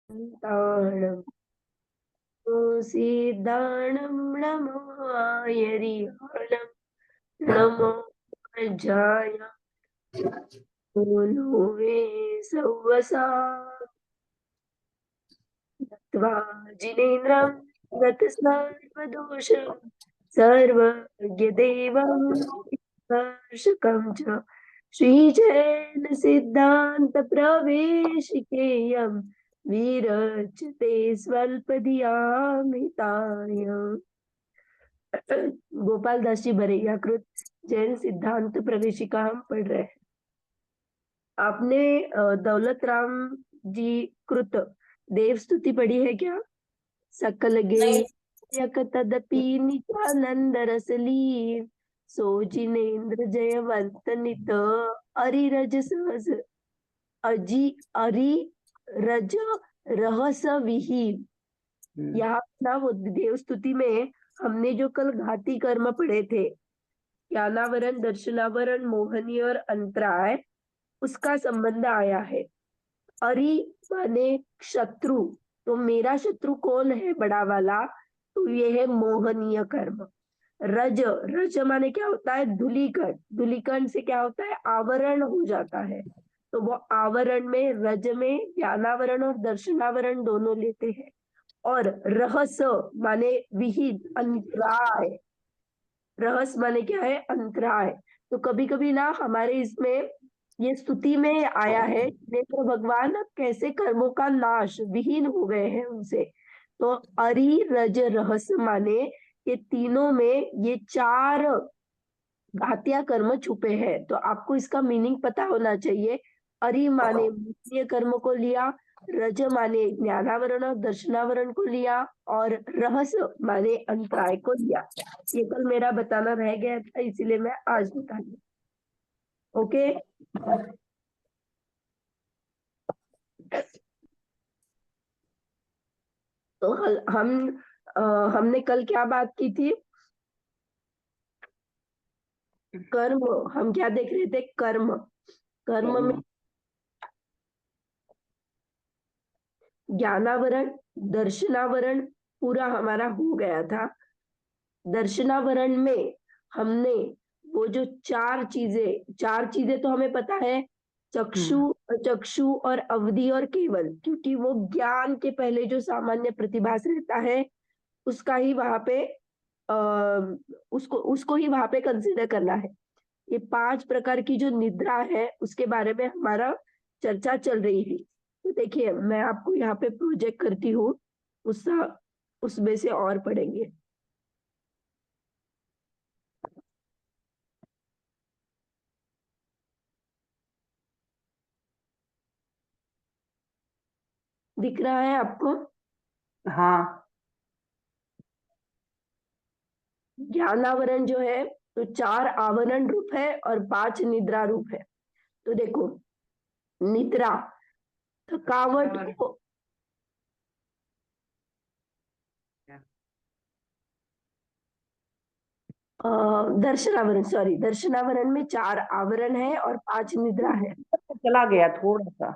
ताणं सिद्धाणं नमो आयरिहाणं नमो अजाय no वे सव्वसा त्वा जिनेन्द्रं गतसर्वदोष सर्वज्ञदेवं दर्शकं च श्रीजैन सिद्धांत प्रवेशिकेयं विरचते स्वल्पधियामिताय। गोपाल दास जी बरैया कृत जैन सिद्धांत प्रवेशिका हम पढ़ रहे हैं। आपने दौलत राम जी कृत देव स्तुति पढ़ी है क्या? सकल गे नहीं। यक तदपि नित्यानंद रसली सो जिनेन्द्र जयवंत नित अरिरज सहज अजी अरि रज रहस विहीन। यहाँ ना वो देव स्तुति में हमने जो कल घाती कर्म पढ़े थे, ज्ञानावरण, दर्शनावरण, मोहनी और अंतराय, उसका संबंध आया है। अरि माने शत्रु, तो मेरा शत्रु कौन है बड़ा वाला? तो ये है मोहनीय कर्म। रज, रज माने क्या होता है? धूलिकण, धूलिकण से क्या होता है? आवरण हो जाता है। तो वो आवरण में, रज में ज्ञानावरण और दर्शनावरण दोनों लेते हैं। और रहस्य माने विहित, अंतराय। रहस्य माने क्या है? अंतराय। तो कभी कभी ना हमारे इसमें ये स्तुति में आया है, नेत्र भगवान कैसे कर्मों का नाश विहीन हो गए हैं उनसे। तो अरि रज रहस्य माने ये तीनों में ये चार घातिया कर्म छुपे हैं। तो आपको इसका मीनिंग पता होना चाहिए। अरि माने मुख्य कर्म को लिया, रज माने ज्ञानावरण और दर्शनावरण को लिया, और रहस्य माने अंतराय को लिया। ये कल मेरा बताना रह गया था, इसीलिए मैं आज बता दी। ओके। तो हमने कल क्या बात की थी? कर्म। हम क्या देख रहे थे? कर्म। कर्म में ज्ञानावरण, दर्शनावरण पूरा हमारा हो गया था। दर्शनावरण में हमने वो जो चार चीजें तो हमें पता है, चक्षु, चक्षु और अवधि और केवल, क्योंकि वो ज्ञान के पहले जो सामान्य प्रतिभास रहता है उसका ही वहां पे उसको उसको ही वहां पे कंसिडर करना है। ये 5 प्रकार की जो निद्रा है उसके बारे में हमारा चर्चा चल रही है। तो देखिए, मैं आपको यहाँ पे प्रोजेक्ट करती हूँ, उसमें से और पढ़ेंगे। दिख रहा है आपको? हाँ। ज्ञानावरण जो है तो 4 आवरण रूप है और 5 निद्रा रूप है। तो देखो, निद्रा थकावट को, दर्शनावरण, सॉरी, दर्शनावरण में 4 आवरण है और 5 निद्रा है। चला गया थोड़ा सा,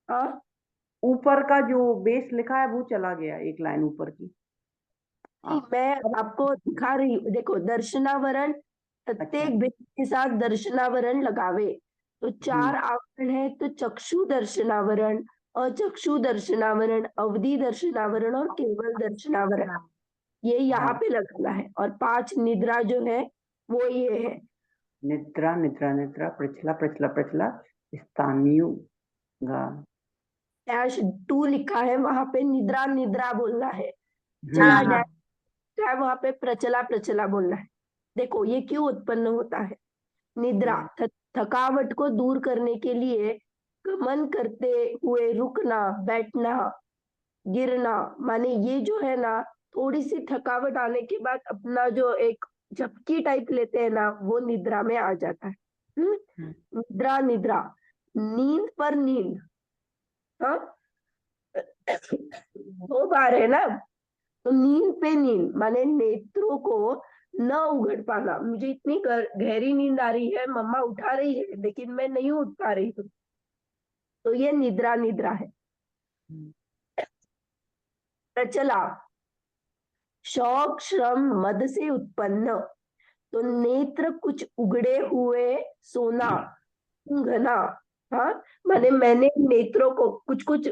हाँ, ऊपर का जो बेस लिखा है वो चला गया, एक लाइन ऊपर की। नहीं, मैं आपको दिखा रही हूँ। देखो, दर्शनावरण अच्छा। प्रत्येक व्यक्ति के साथ दर्शनावरण लगावे। तो 4 आवरण है, तो चक्षु दर्शनावरण, अचक्षु दर्शनावरण, अवधि दर्शनावरण और केवल दर्शनावरण, ये यहाँ पे लगाना है। और 5 निद्रा जो है वो ये है। निद्रा निद्रा निद्रा प्रचला प्रचला प्रचला स्थानीय गा। डैश 2 लिखा है, वहां पे निद्रा निद्रा बोलना है। चला हाँ। डैश है, वहां पे प्रचला प्रचला बोलना है। देखो ये क्यों उत्पन्न होता है? निद्रा थकावट को दूर करने के लिए गमन करते हुए रुकना, बैठना, गिरना, माने ये जो है ना, थोड़ी सी थकावट आने के बाद अपना जो एक झपकी टाइप लेते हैं ना, वो निद्रा में आ जाता है। निद्रा निद्रा, नींद पर नींद। हाँ, 2 बार है ना। तो नींद पे नींद माने नेत्रों को न उघड़ पाना। मुझे इतनी गहरी नींद आ रही है, मम्मा उठा रही है लेकिन मैं नहीं उठ पा रही हूँ, तो ये निद्रा निद्रा है। हम्म, प्रचला, शौक श्रम मद से उत्पन्न, तो नेत्र कुछ उगड़े हुए सोना घना। हाँ, माने मैंने नेत्रों को कुछ कुछ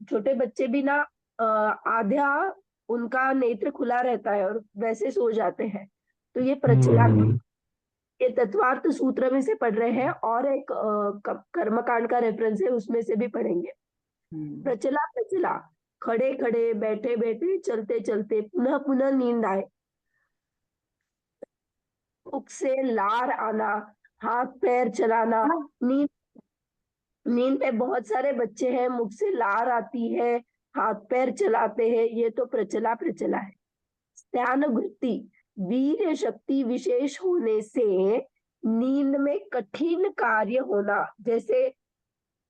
छोटे बच्चे भी ना आधा उनका नेत्र खुला रहता है और वैसे सो जाते हैं, तो ये प्रचला, ये तत्वार्थ सूत्र में से पढ़ रहे हैं और एक कर्मकांड का रेफरेंस है उसमें से भी पढ़ेंगे। हम्म, प्रचला प्रचला, खड़े खड़े बैठे बैठे चलते चलते पुनः पुनः नींद आए, मुख से लार आना, हाथ पैर चलाना। नींद नींद पे बहुत सारे बच्चे हैं, मुख से लार आती है, हाथ पैर चलाते हैं, ये तो प्रचला प्रचला है। ध्यान वृत्ति, वीर शक्ति विशेष होने से नींद में कठिन कार्य होना, जैसे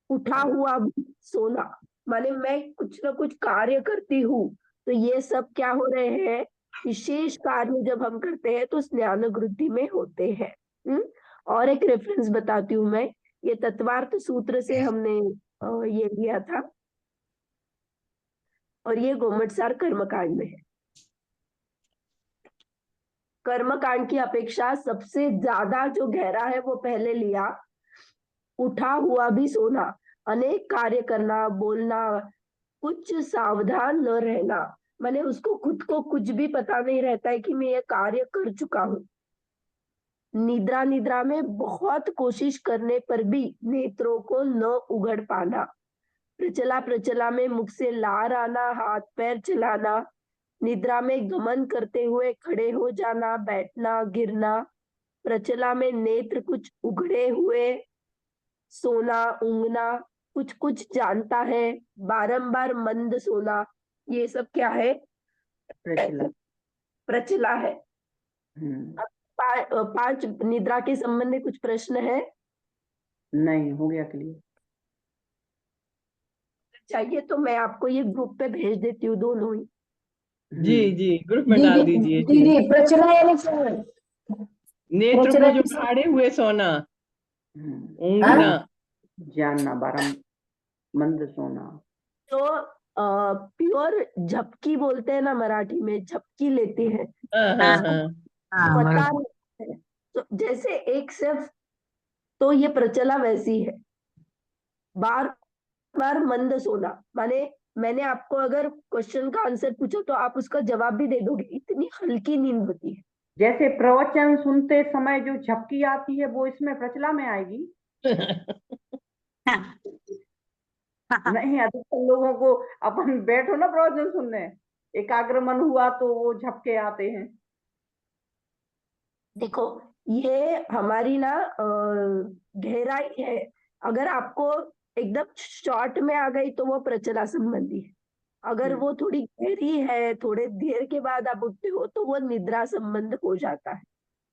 उठा हुआ सोना, माने मैं कुछ ना कुछ कार्य करती हूँ, तो ये सब क्या हो रहे हैं, विशेष कार्य जब हम करते हैं तो ज्ञान वृद्धि में होते हैं। और एक रेफरेंस बताती हूँ मैं, ये तत्वार्थ सूत्र से हमने ये लिया था और ये गोमटसार कर्मकांड में है। कर्मकांड की अपेक्षा सबसे ज्यादा जो गहरा है वो पहले लिया, उठा हुआ भी सोना, अनेक कार्य करना, बोलना, कुछ सावधान न रहना, मैंने उसको खुद को कुछ भी पता नहीं रहता है कि मैं ये कार्य कर चुका हूँ। निद्रा निद्रा में बहुत कोशिश करने पर भी नेत्रों को न उघड़ पाना। प्रचला प्रचला में मुख से लार आना, हाथ पैर चलाना, निद्रा में गमन करते हुए खड़े हो जाना, बैठना, गिरना। प्रचला में नेत्र कुछ उघड़े हुए सोना, ऊँघना, कुछ कुछ जानता है, बारंबार मंद सोना, ये सब क्या है, प्रचला। प्रचला है। हम्म, अब पांच निद्रा के संबंध में कुछ प्रश्न है? नहीं, हो गया क्लियर। चाहिए तो मैं आपको ये ग्रुप पे भेज देती हूँ, दोनों ही। जी हम्म, जी, ग्रुप में जी डाल जी दीजिए जी जी। जी, प्रचला यानी क्या? नेत्र प्रचला को जो किस, फाड़े हुए सोना, हाँ, ऊँघना। जानना, बारम मंद सोना। तो प्योर झपकी बोलते हैं ना मराठी में, झपकी लेती है, हाँ हाँ उसको हाँ। पता नहीं है, तो जैसे एक सिर्फ, तो ये प्रचला वैसी है, बार बार मंद सोना, माने मैंने आपको अगर क्वेश्चन का आंसर पूछा तो आप उसका जवाब भी दे दोगे, इतनी हल्की नींद होती है। जैसे प्रवचन सुनते समय जो झपकी आती है वो इसमें प्रचला में आएगी। नहीं, अधिकतर लोगों को अपन बैठो ना प्रवचन सुनने, एकाग्र मन हुआ तो वो झपके आते हैं। देखो, ये हमारी ना गहराई है, अगर आपको एकदम शॉर्ट में आ गई तो वो प्रचला संबंधी है, अगर हम्म, वो थोड़ी गहरी है, थोड़े देर के बाद आप उठते हो तो वो निद्रा संबंध हो जाता है।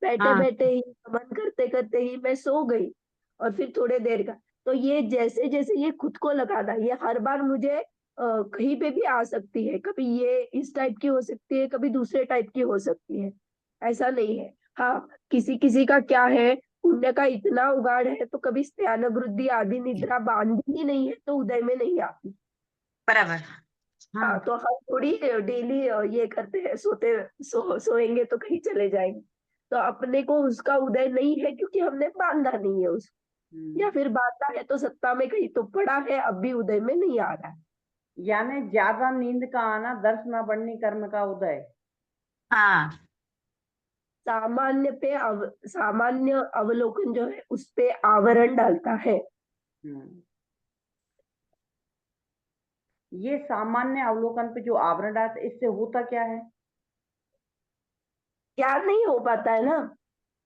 बैठे बैठे ही, मन करते करते ही मैं सो गई और फिर थोड़े देर का, तो ये जैसे जैसे ये खुद को लगाना, ये हर बार मुझे कहीं पे भी आ सकती है, कभी ये इस टाइप की हो सकती है, कभी दूसरे टाइप की हो सकती है, ऐसा नहीं है। हाँ, किसी किसी का क्या है, पुण्य का इतना उगाड़ है तो कभी स्त्यान वृद्धि आदि निद्रा बांधी ही नहीं है तो उदय में नहीं आती। बराबर। हाँ, हाँ, तो हम थोड़ी डेली ये करते हैं, सोएंगे तो कहीं चले जाएंगे, तो अपने को उसका उदय नहीं है क्योंकि हमने बांधा नहीं है उसको, या फिर बांधा है तो सत्ता में कहीं तो पड़ा है, अब भी उदय में नहीं आ रहा है। यानी ज्यादा नींद का आना दर्श न बढ़नी कर्म का उदय। हाँ, सामान्य अवलोकन जो है उस पे आवरण डालता है। हम्म, ये सामान्य अवलोकन पे जो आवरण डालते इससे होता क्या है? ज्ञान नहीं हो पाता है ना।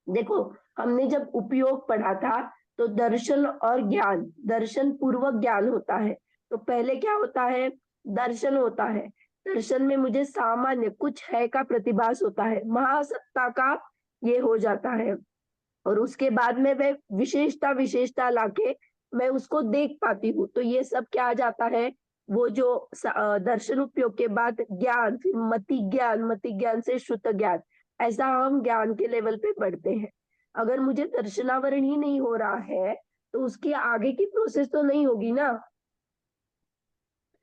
देखो, हमने जब उपयोग पढ़ा था तो दर्शन और ज्ञान, दर्शन पूर्वक ज्ञान होता है, तो पहले क्या होता है, दर्शन होता है, दर्शन में मुझे सामान्य कुछ है का प्रतिभास होता है, महासत्ता का ये हो जाता है, और उसके बाद में वह विशेषता विशेषता लाके मैं उसको देख पाती हूँ, तो ये सब क्या आ जाता है, वो जो दर्शन उपयोग के बाद ज्ञान, फिर मति ज्ञान से श्रुत ज्ञान, ऐसा हम ज्ञान के लेवल पे बढ़ते हैं। अगर मुझे दर्शनावरण ही नहीं हो रहा है तो उसकी आगे की प्रोसेस तो नहीं होगी ना।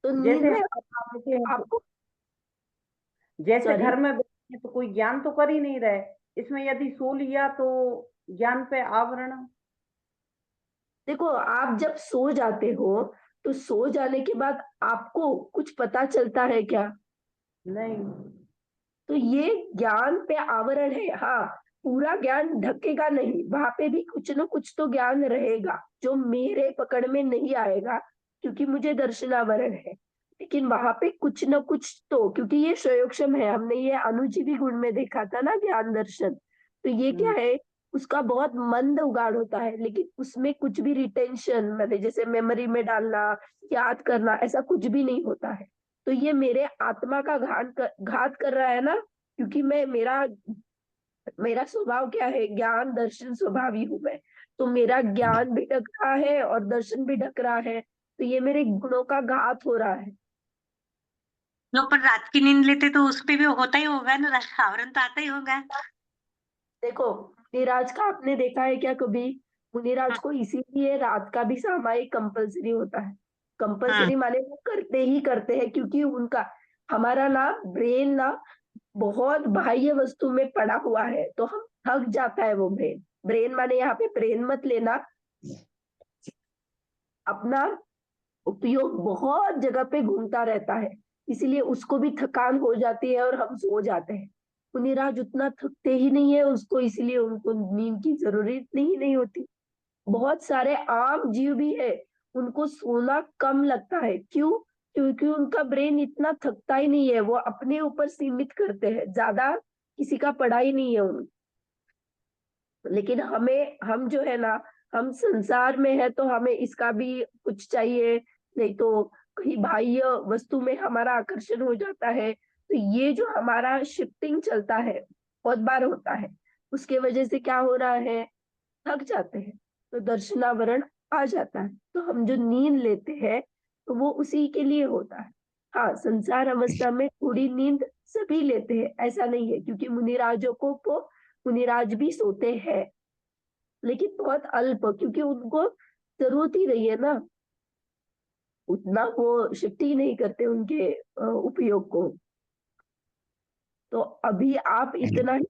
तो नींद जैसे में आप बैठे हैं आपको जैसे सॉरी घर में बैठे हैं तो कोई ज्ञान तो कर ही नहीं रहे, इसमें यदि सो लिया तो ज्ञान पे आवरण। देखो, आप जब सो जाते हो तो सो जाने के बाद आपको कुछ पता चलता है क्या? नहीं। तो ये ज्ञान पे आवरण है। हाँ, पूरा ज्ञान ढकेगा नहीं, वहां पे भी कुछ ना कुछ तो ज्ञान रहेगा जो मेरे पकड़ में नहीं आएगा, क्योंकि मुझे दर्शनावरण है। लेकिन वहां पे कुछ ना कुछ तो, क्योंकि ये स्वयोक्षम है, हमने ये अनुभूति गुण में देखा था ना, ज्ञान दर्शन। तो ये क्या है, उसका बहुत मंद उगाड़ होता है, लेकिन उसमें कुछ भी रिटेंशन, मतलब जैसे मेमोरी में डालना, याद करना, ऐसा कुछ भी नहीं होता है। तो ये मेरे आत्मा का घात कर रहा है ना, क्योंकि मैं मेरा मेरा स्वभाव क्या है, ज्ञान दर्शन स्वभावी हूं मैं। तो मेरा ज्ञान भी ढक रहा है और दर्शन भी ढक रहा है, तो ये मेरे गुणों का घात हो रहा है। लो, पर रात की नींद लेते तो उस पे भी होता ही होगा ना, आवरण तो आता ही होगा। देखो, मुनिराज का आपने देखा है क्या कभी? मुनिराज हाँ, को इसीलिए रात का भी सामायिक कंपलसरी होता है। हाँ, कंपलसरी माने वो करते ही करते हैं, क्योंकि उनका, हमारा ना ब्रेन ना बहुत बाह्य वस्तु में पड़ा हुआ है, तो हम थक जाता है वो ब्रेन। ब्रेन माने यहाँ पे ब्रेन मत लेना, अपना उपयोग बहुत जगह पे घूमता रहता है, इसीलिए उसको भी थकान हो जाती है और हम सो जाते हैं। मुनिराज उतना थकते ही नहीं है उसको, इसीलिए उनको नींद की जरूरत नहीं होती। बहुत सारे आम जीव भी है, उनको सोना कम लगता है। क्यों? क्योंकि उनका ब्रेन इतना थकता ही नहीं है, वो अपने ऊपर सीमित करते हैं, ज्यादा किसी का पड़ा ही नहीं है उन। लेकिन हम जो है ना, हम संसार में है तो हमें इसका भी कुछ चाहिए, नहीं तो कहीं बाह्य वस्तु में हमारा आकर्षण हो जाता है। तो ये जो हमारा शिफ्टिंग चलता है, बहुत बार होता है, उसके वजह से क्या हो रहा है, थक जाते हैं, तो दर्शनावरण आ जाता है। तो हम जो नींद लेते हैं तो वो उसी के लिए होता है। हाँ, संसार अवस्था में थोड़ी नींद सभी लेते हैं, ऐसा नहीं है, क्योंकि मुनिराजों को मुनिराज भी सोते हैं, लेकिन बहुत अल्प, क्योंकि उनको जरूरत ही नहीं है ना, उतना वो शिफ्ट ही नहीं करते उनके उपयोग को। तो अभी आप इतना ही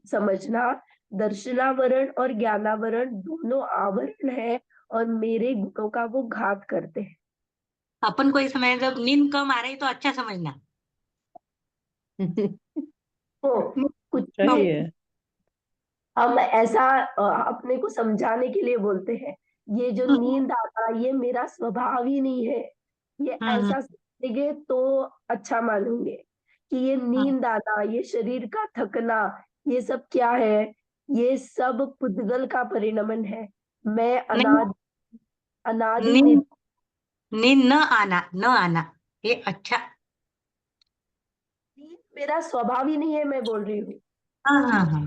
समझना, दर्शनावरण और ज्ञानावरण दोनों आवरण है, और मेरे गुणों का वो घात करते हैं। अपन को इस समय जब नींद कम आ रही तो अच्छा समझना। तो कुछ सही भी है। हम ऐसा अपने को समझाने के लिए बोलते हैं, ये जो नींद आता है ये मेरा स्वभाव ही नहीं है, ये हम्म, ऐसा समझेंगे तो अच्छा मानेंगे कि ये हम्म, नींद आना, ये शरीर का थकना, ये सब क्या है, ये सब पुद्गल का परिणमन है। मैं नहीं, अनादि नींद नींद न आना, न आना, ये अच्छा। नींद मेरा स्वभाव ही नहीं है, मैं बोल रही हूँ, हाँ, हाँ, हाँ।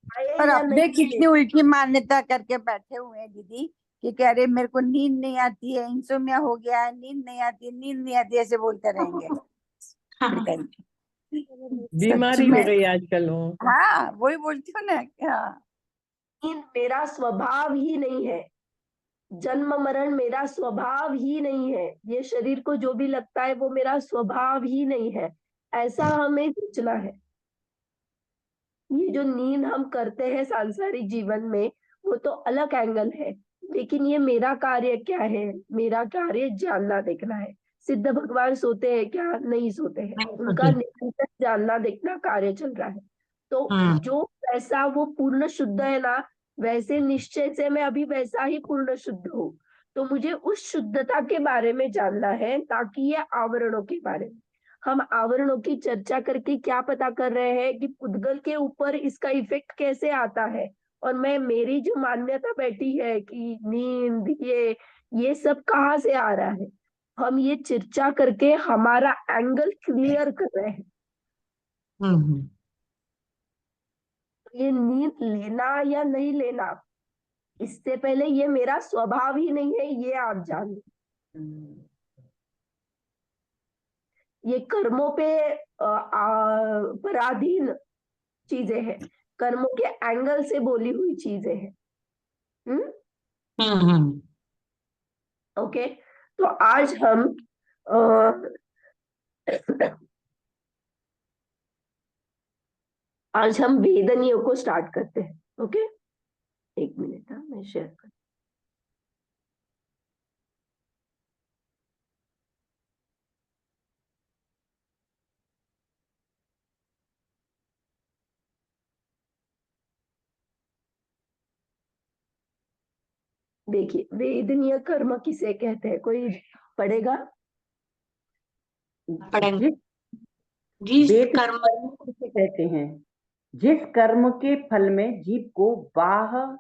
आए और या अपने नहीं आए। कितनी उल्टी मान्यता करके बैठे हुए हैं दीदी, कि कह रहे मेरे को नींद नहीं आती है, इंसोम्निया हो गया है, नींद नहीं आती, नींद नहीं आती, ऐसे बोलते रहेंगे। सच बीमारी में। हो गई आजकल लोगों को। हाँ, वही बोलती हूँ ना। हाँ। नींद मेरा स्वभाव ही नहीं है, जन्म मरण मेरा स्वभाव ही नहीं है, ये शरीर को जो भी लगता है वो मेरा स्वभाव ही नहीं है, ऐसा हमें सोचना है। ये जो नींद हम करते हैं सांसारिक जीवन में, वो तो अलग एंगल है, लेकिन ये मेरा कार्य क्या है, मेरा कार्य जानना देखना है। सिद्ध भगवान सोते हैं क्या? नहीं सोते हैं, नहीं उनका सोती। निरंतर जानना देखना कार्य चल रहा है। तो हम्म, जो वैसा वो पूर्ण शुद्ध है ना, वैसे निश्चय से मैं अभी वैसा ही पूर्ण शुद्ध हूँ। तो मुझे उस शुद्धता के बारे में जानना है, ताकि ये आवरणों के बारे में, हम आवरणों की चर्चा करके क्या पता कर रहे हैं कि पुद्गल के ऊपर इसका इफेक्ट कैसे आता है। और मैं, मेरी जो मान्यता बैठी है कि नींद ये सब कहाँ से आ रहा है, हम ये चर्चा करके हमारा एंगल क्लियर कर रहे हैं। हम्म, ये नींद लेना या नहीं लेना, इससे पहले ये मेरा स्वभाव ही नहीं है, ये आप जान लो। ये कर्मों पे पराधीन चीजें हैं, कर्मों के एंगल से बोली हुई चीजें हैं। हम्म। हम्म, ओके। तो आज हम आज हम वेदनीय को स्टार्ट करते हैं। ओके, एक मिनट, मैं शेयर कर। देखिए, वेदनीय कर्म किसे कहते हैं, कोई पढ़ेगा? पढ़ेंगे जिस जी। वेद कर्म कर्म किसे कहते हैं? जिस कर्म के फल में जीव को बाह्य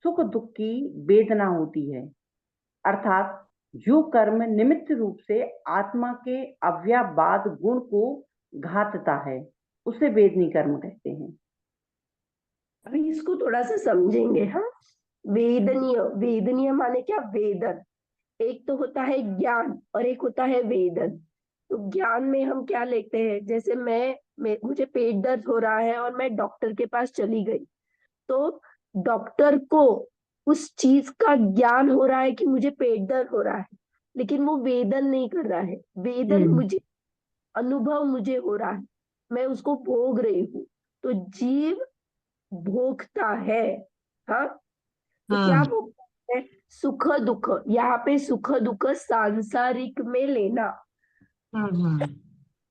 सुख दुख की वेदना होती है, अर्थात जो कर्म निमित्त रूप से आत्मा के अव्ययवाद गुण को घातता है, उसे वेदनी कर्म कहते हैं। अभी इसको थोड़ा सा समझेंगे हम। वेदनीय, वेदनीय माने क्या? वेदन। एक तो होता है ज्ञान और एक होता है वेदन। तो ज्ञान में हम क्या लेते हैं, जैसे मुझे पेट दर्द हो रहा है और मैं डॉक्टर के पास चली गई, तो डॉक्टर को उस चीज का ज्ञान हो रहा है कि मुझे पेट दर्द हो रहा है, लेकिन वो वेदन नहीं कर रहा है। वेदन मुझे अनुभव मुझे हो रहा है, मैं उसको भोग रही हूँ। तो जीव भोगता है। हाँ, तो क्या भोगता है? सुख दुख। यहाँ पे सुख दुख सांसारिक में लेना।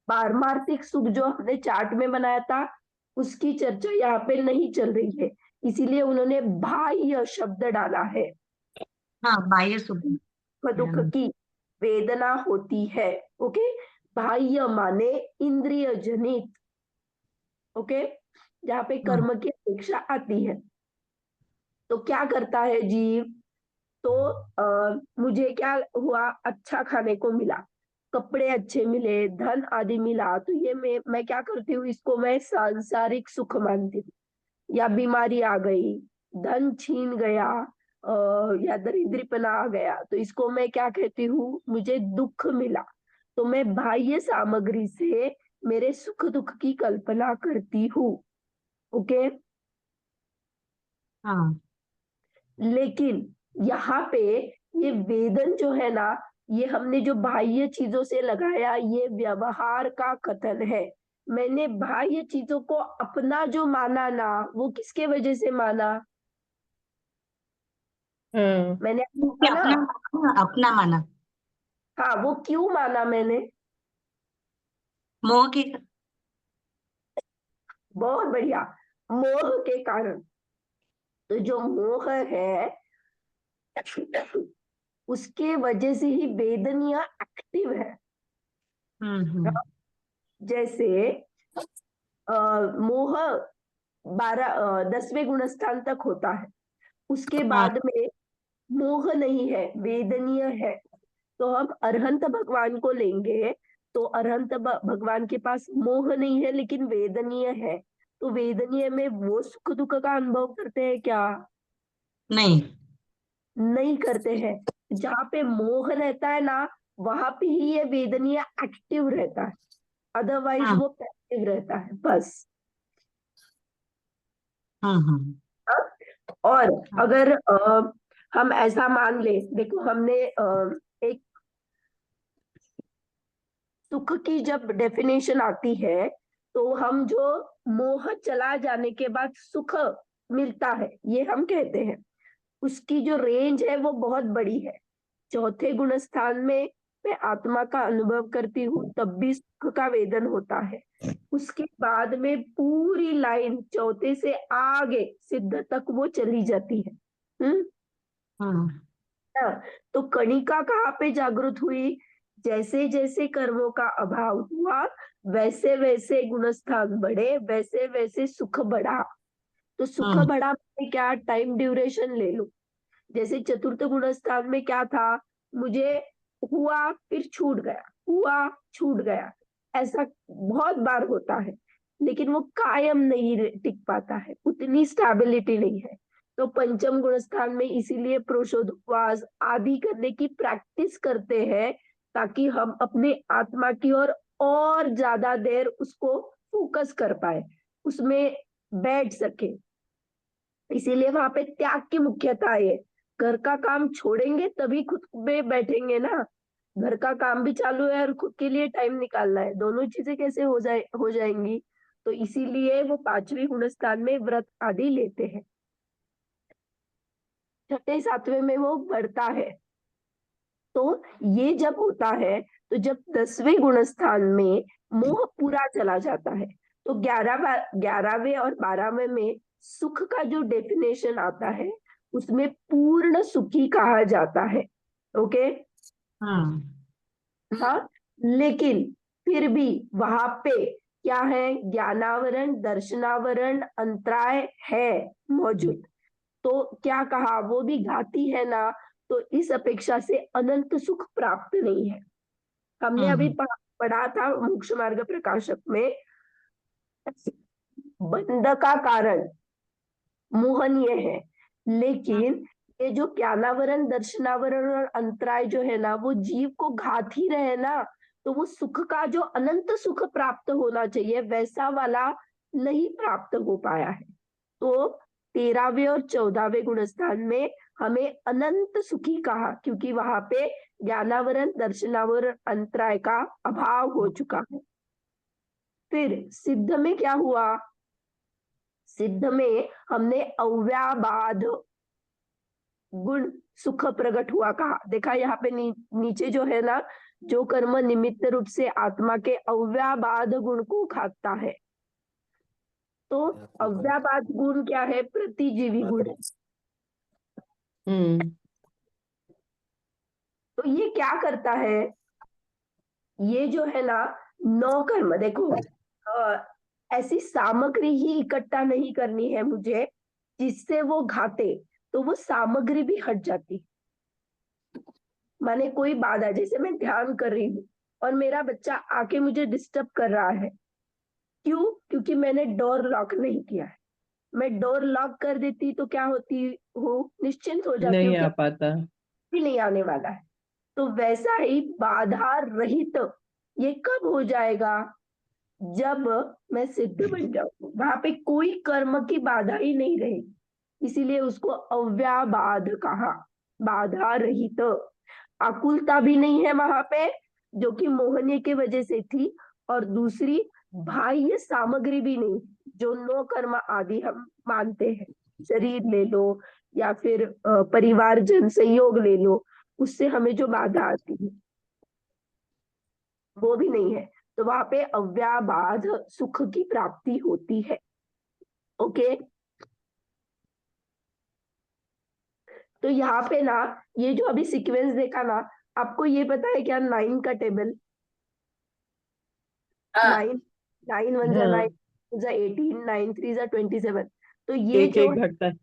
पारमार्थिक सुख जो हमने चार्ट में बनाया था, उसकी चर्चा यहाँ पे नहीं चल रही है, इसीलिए उन्होंने बाह्य शब्द डाला है। हाँ, बाह्य सुख। सुख दुख की वेदना होती है। ओके, बाह्य माने इंद्रिय जनित। ओके, जहाँ पे कर्म की अपेक्षा आती है। तो क्या करता है जीव? तो मुझे क्या हुआ? अच्छा खाने को मिला, कपड़े अच्छे मिले, धन आदि मिला, तो ये मैं क्या करती हूँ, इसको मैं सांसारिक सुख मानती हूँ। या बीमारी आ गई, धन छीन गया, या दरिद्रपना आ गया, तो इसको मैं क्या कहती हूँ? मुझे दुख मिला। तो मैं बाह्य सामग्री से मेरे सुख दुख की कल्पना करती हूँ। ओके, हाँ। लेकिन यहाँ पे ये वेदन जो है ना, ये हमने जो बाह्य चीजों से लगाया, ये व्यवहार का कथन है। मैंने बाह्य चीजों को अपना जो माना ना, वो किसके वजह से माना? हाँ, मैंने कि माना। अपना माना। हाँ, वो क्यों माना मैंने? मोह के। बहुत बढ़िया, मोह के कारण। तो जो मोह है, उसके वजह से ही वेदनीय एक्टिव है। जैसे मोह 10वें गुण स्थान तक होता है, उसके हाँ। बाद में मोह नहीं है, वेदनीय है। तो हम अरहंत भगवान को लेंगे, तो अरहंत भगवान के पास मोह नहीं है लेकिन वेदनीय है। तो वेदनीय में वो सुख दुख का अनुभव करते हैं क्या? नहीं। नहीं करते हैं। जहाँ पे मोह रहता है ना, वहां पे ही ये वेदनीय एक्टिव रहता है, अदरवाइज हाँ। वो पैसिव रहता है बस। हाँ। और अगर हम ऐसा मान ले, देखो हमने एक सुख की जब डेफिनेशन आती है, तो हम जो मोह चला जाने के बाद सुख मिलता है, ये हम कहते हैं, उसकी जो रेंज है वो बहुत बड़ी है। चौथे गुण स्थान में मैं आत्मा का अनुभव करती हूँ, तब भी सुख का वेदन होता है। उसके बाद में पूरी लाइन चौथे से आगे सिद्ध तक वो चली जाती है। हाँ, तो कणिका कहाँ पे जागृत हुई? जैसे जैसे कर्मों का अभाव हुआ, वैसे वैसे गुणस्थान बढ़े, वैसे वैसे सुख बढ़ा। तो सुख बढ़ा में क्या? टाइम ड्यूरेशन ले लो। जैसे चतुर्थ गुणस्थान में क्या था? मुझे हुआ फिर छूट गया, हुआ छूट गया, ऐसा बहुत बार होता है, लेकिन वो कायम नहीं टिक पाता है, उतनी स्टेबिलिटी नहीं है। तो पंचम गुण स्थान में इसीलिए प्रोषोदुपवास आदि करने की प्रैक्टिस करते हैं, ताकि हम अपने आत्मा की और ज्यादा देर उसको फोकस कर पाए, उसमें बैठ सके। इसीलिए वहां पे त्याग की मुख्यता है। घर का काम छोड़ेंगे तभी खुद में बैठेंगे ना। घर का काम भी चालू है और खुद के लिए टाइम निकालना है, दोनों चीजें कैसे हो जाएंगी। तो इसीलिए वो पांचवी गुणस्थान में व्रत आदि लेते हैं। छठे सातवें में वो बढ़ता है। तो ये जब होता है, तो जब 10वें गुणस्थान में मोह पूरा चला जाता है, तो 11वें और 12वें में सुख का जो डेफिनेशन आता है, उसमें पूर्ण सुखी कहा जाता है। ओके। हाँ, लेकिन फिर भी वहां पे क्या है, ज्ञानावरण दर्शनावरण अंतराय है मौजूद। तो क्या कहा, वो भी घाती है ना, तो इस अपेक्षा से अनंत सुख प्राप्त नहीं है। हमने अभी पढ़ा था मोक्ष मार्ग प्रकाशक में, बंध का कारण मोहन ये है, लेकिन ये जो ज्ञानावरण दर्शनावरण और अंतराय जो है ना, वो जीव को घात ही रहे ना, तो वो सुख का जो अनंत सुख प्राप्त होना चाहिए वैसा वाला नहीं प्राप्त हो पाया है। तो 13वें और 14वें गुणस्थान में हमें अनंत सुखी कहा, क्योंकि वहां पे ज्ञानावरण दर्शनावरण अंतराय का अभाव हो चुका है। फिर सिद्ध में क्या हुआ, सिद्ध में हमने अव्याबाध गुण सुख प्रकट हुआ कहा। देखा यहाँ पे नीचे जो है ना, जो कर्म निमित्त रूप से आत्मा के अव्याबाध गुण को खाता है। तो अव्याबाध गुण क्या है, प्रतिजीवी गुण है। तो ये क्या करता है, ये जो है ना 9 कर्म, देखो ऐसी सामग्री ही इकट्ठा नहीं करनी है मुझे जिससे वो घाते, तो वो सामग्री भी हट जाती। माने कोई बाधा, जैसे मैं ध्यान कर रही हूँ और मेरा बच्चा आके मुझे डिस्टर्ब कर रहा है, क्यों, क्योंकि मैंने डोर लॉक नहीं किया है। मैं डोर लॉक कर देती तो क्या होती हूँ, निश्चिंत हो जाती हूँ नहीं कि आ पाता। भी नहीं आने वाला है। तो वैसा ही बाधा रहित ये कब हो जाएगा, जब मैं सिद्ध बन जाऊं, वहां पे कोई कर्म की बाधा ही नहीं रहेगी, इसीलिए उसको अव्याबाध कहा, बाधा रहित। आकुलता भी नहीं है वहां पे, जो कि मोहनीय के वजह से थी, और दूसरी बाह्य सामग्री भी नहीं, जो 9 कर्म आदि हम मानते हैं, शरीर ले लो या फिर परिवारजन सहयोग ले लो, उससे हमें जो बाधा आती है वो भी नहीं है। तो वहां पे अव्याबाध सुख की प्राप्ति होती है। ओके। तो यहाँ पे ना, ये जो अभी सीक्वेंस देखा ना, आपको ये पता है क्या, 9 का टेबल, 9 9 1 जा 9 2 जा 18 9 3 जा 27। तो ये एक जो एक घटता है।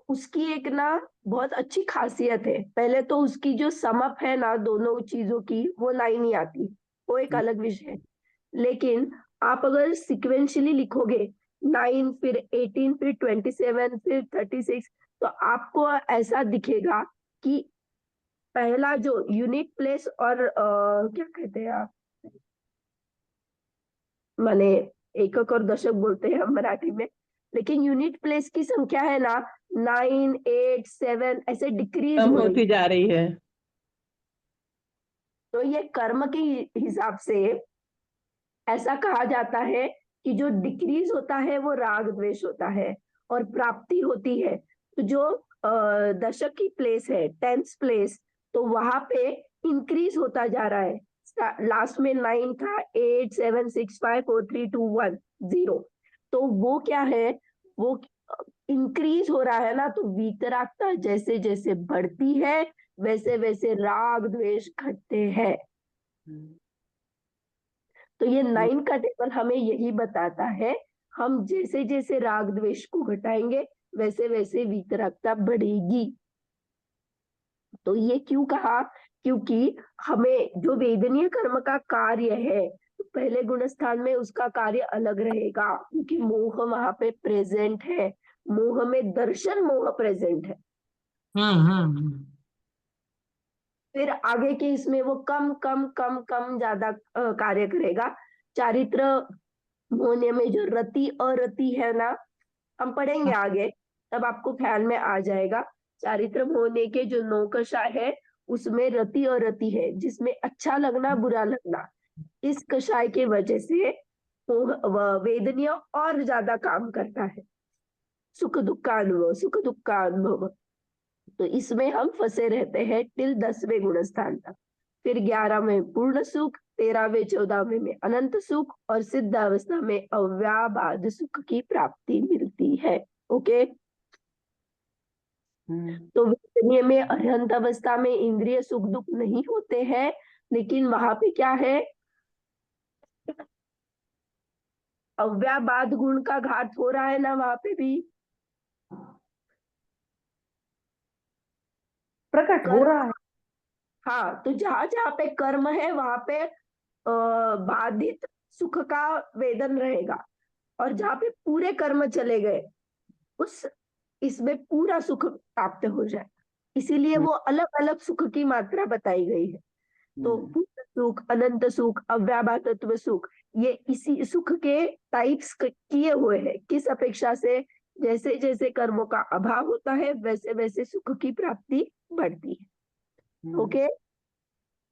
उसकी एक ना बहुत अच्छी खासियत है। पहले तो उसकी जो समअप है ना दोनों चीजों की, वो 9 ही आती, वो एक अलग विषय है। लेकिन आप अगर सिक्वेंशियली लिखोगे 9 फिर 18 फिर 27 फिर 36, तो आपको ऐसा दिखेगा कि पहला जो यूनिट प्लेस और क्या कहते हैं आप, माने एकक और दशक बोलते हैं हम मराठी में, लेकिन यूनिट प्लेस की संख्या है ना 9 8 7 ऐसे डिक्रीज कम हो रही। होती जा रही है। तो ये कर्म के हिसाब से ऐसा कहा जाता है कि जो डिक्रीज होता है वो राग द्वेष होता है, और प्राप्ति होती है तो जो दशक की प्लेस है 10th प्लेस, तो वहां पे इंक्रीज होता जा रहा है। लास्ट में 9 था, 8 7 6 5 4 3 2 1 0। तो वो क्या है, वो इंक्रीज हो रहा है ना, तो वीतरागता जैसे जैसे बढ़ती है वैसे वैसे राग द्वेष घटते हैं। तो ये 9 का टेबल हमें यही बताता है, हम जैसे जैसे राग द्वेष को घटाएंगे वैसे वैसे वीतरागता बढ़ेगी। तो ये क्यों कहा, क्योंकि हमें जो वेदनीय कर्म का कार्य है, तो पहले गुण स्थान में उसका कार्य अलग रहेगा, क्योंकि मोह वहां पे प्रेजेंट है, मोह में दर्शन मोह प्रेजेंट है। फिर आगे के इसमें वो कम कम कम कम ज्यादा कार्य करेगा। चारित्र होने में जो रति अरति है ना, हम पढ़ेंगे आगे, तब आपको ख्याल में आ जाएगा। चारित्र होने के जो 9 कषाय है उसमें रति और रति है, जिसमें अच्छा लगना बुरा लगना। इस कषाय के वजह से वेदनीय और ज्यादा काम करता है। सुख दुखानुभव, सुख दुखानुभव, तो इसमें हम फंसे रहते हैं टिल 10वें गुणस्थान तक। फिर 11वें पूर्ण सुख, 13वें 14वें में अनंत सुख और सिद्ध अवस्था में अव्याबाद सुख की प्राप्ति मिलती है। ओके, तो वेदनीय में अनंत अवस्था में इंद्रिय सुख दुख नहीं होते हैं, लेकिन वहां पे क्या है, अव्याबाद गुण का घात हो रहा है ना वहां पे भी, प्रकट हो रहा है। हाँ, तो जहां जहां पे कर्म है वहां पे बाधित सुख का वेदन रहेगा, और जहां पे पूरे कर्म चले गए उस इसमें पूरा सुख प्राप्त हो जाए। इसीलिए वो अलग अलग सुख की मात्रा बताई गई है। तो पूर्ण सुख, अनंत सुख, अव्याभातत्व सुख, ये इसी सुख के टाइप्स किए हुए हैं। किस अपेक्षा से, जैसे जैसे कर्मों का अभाव होता है वैसे वैसे सुख की प्राप्ति बढ़ती है। ओके,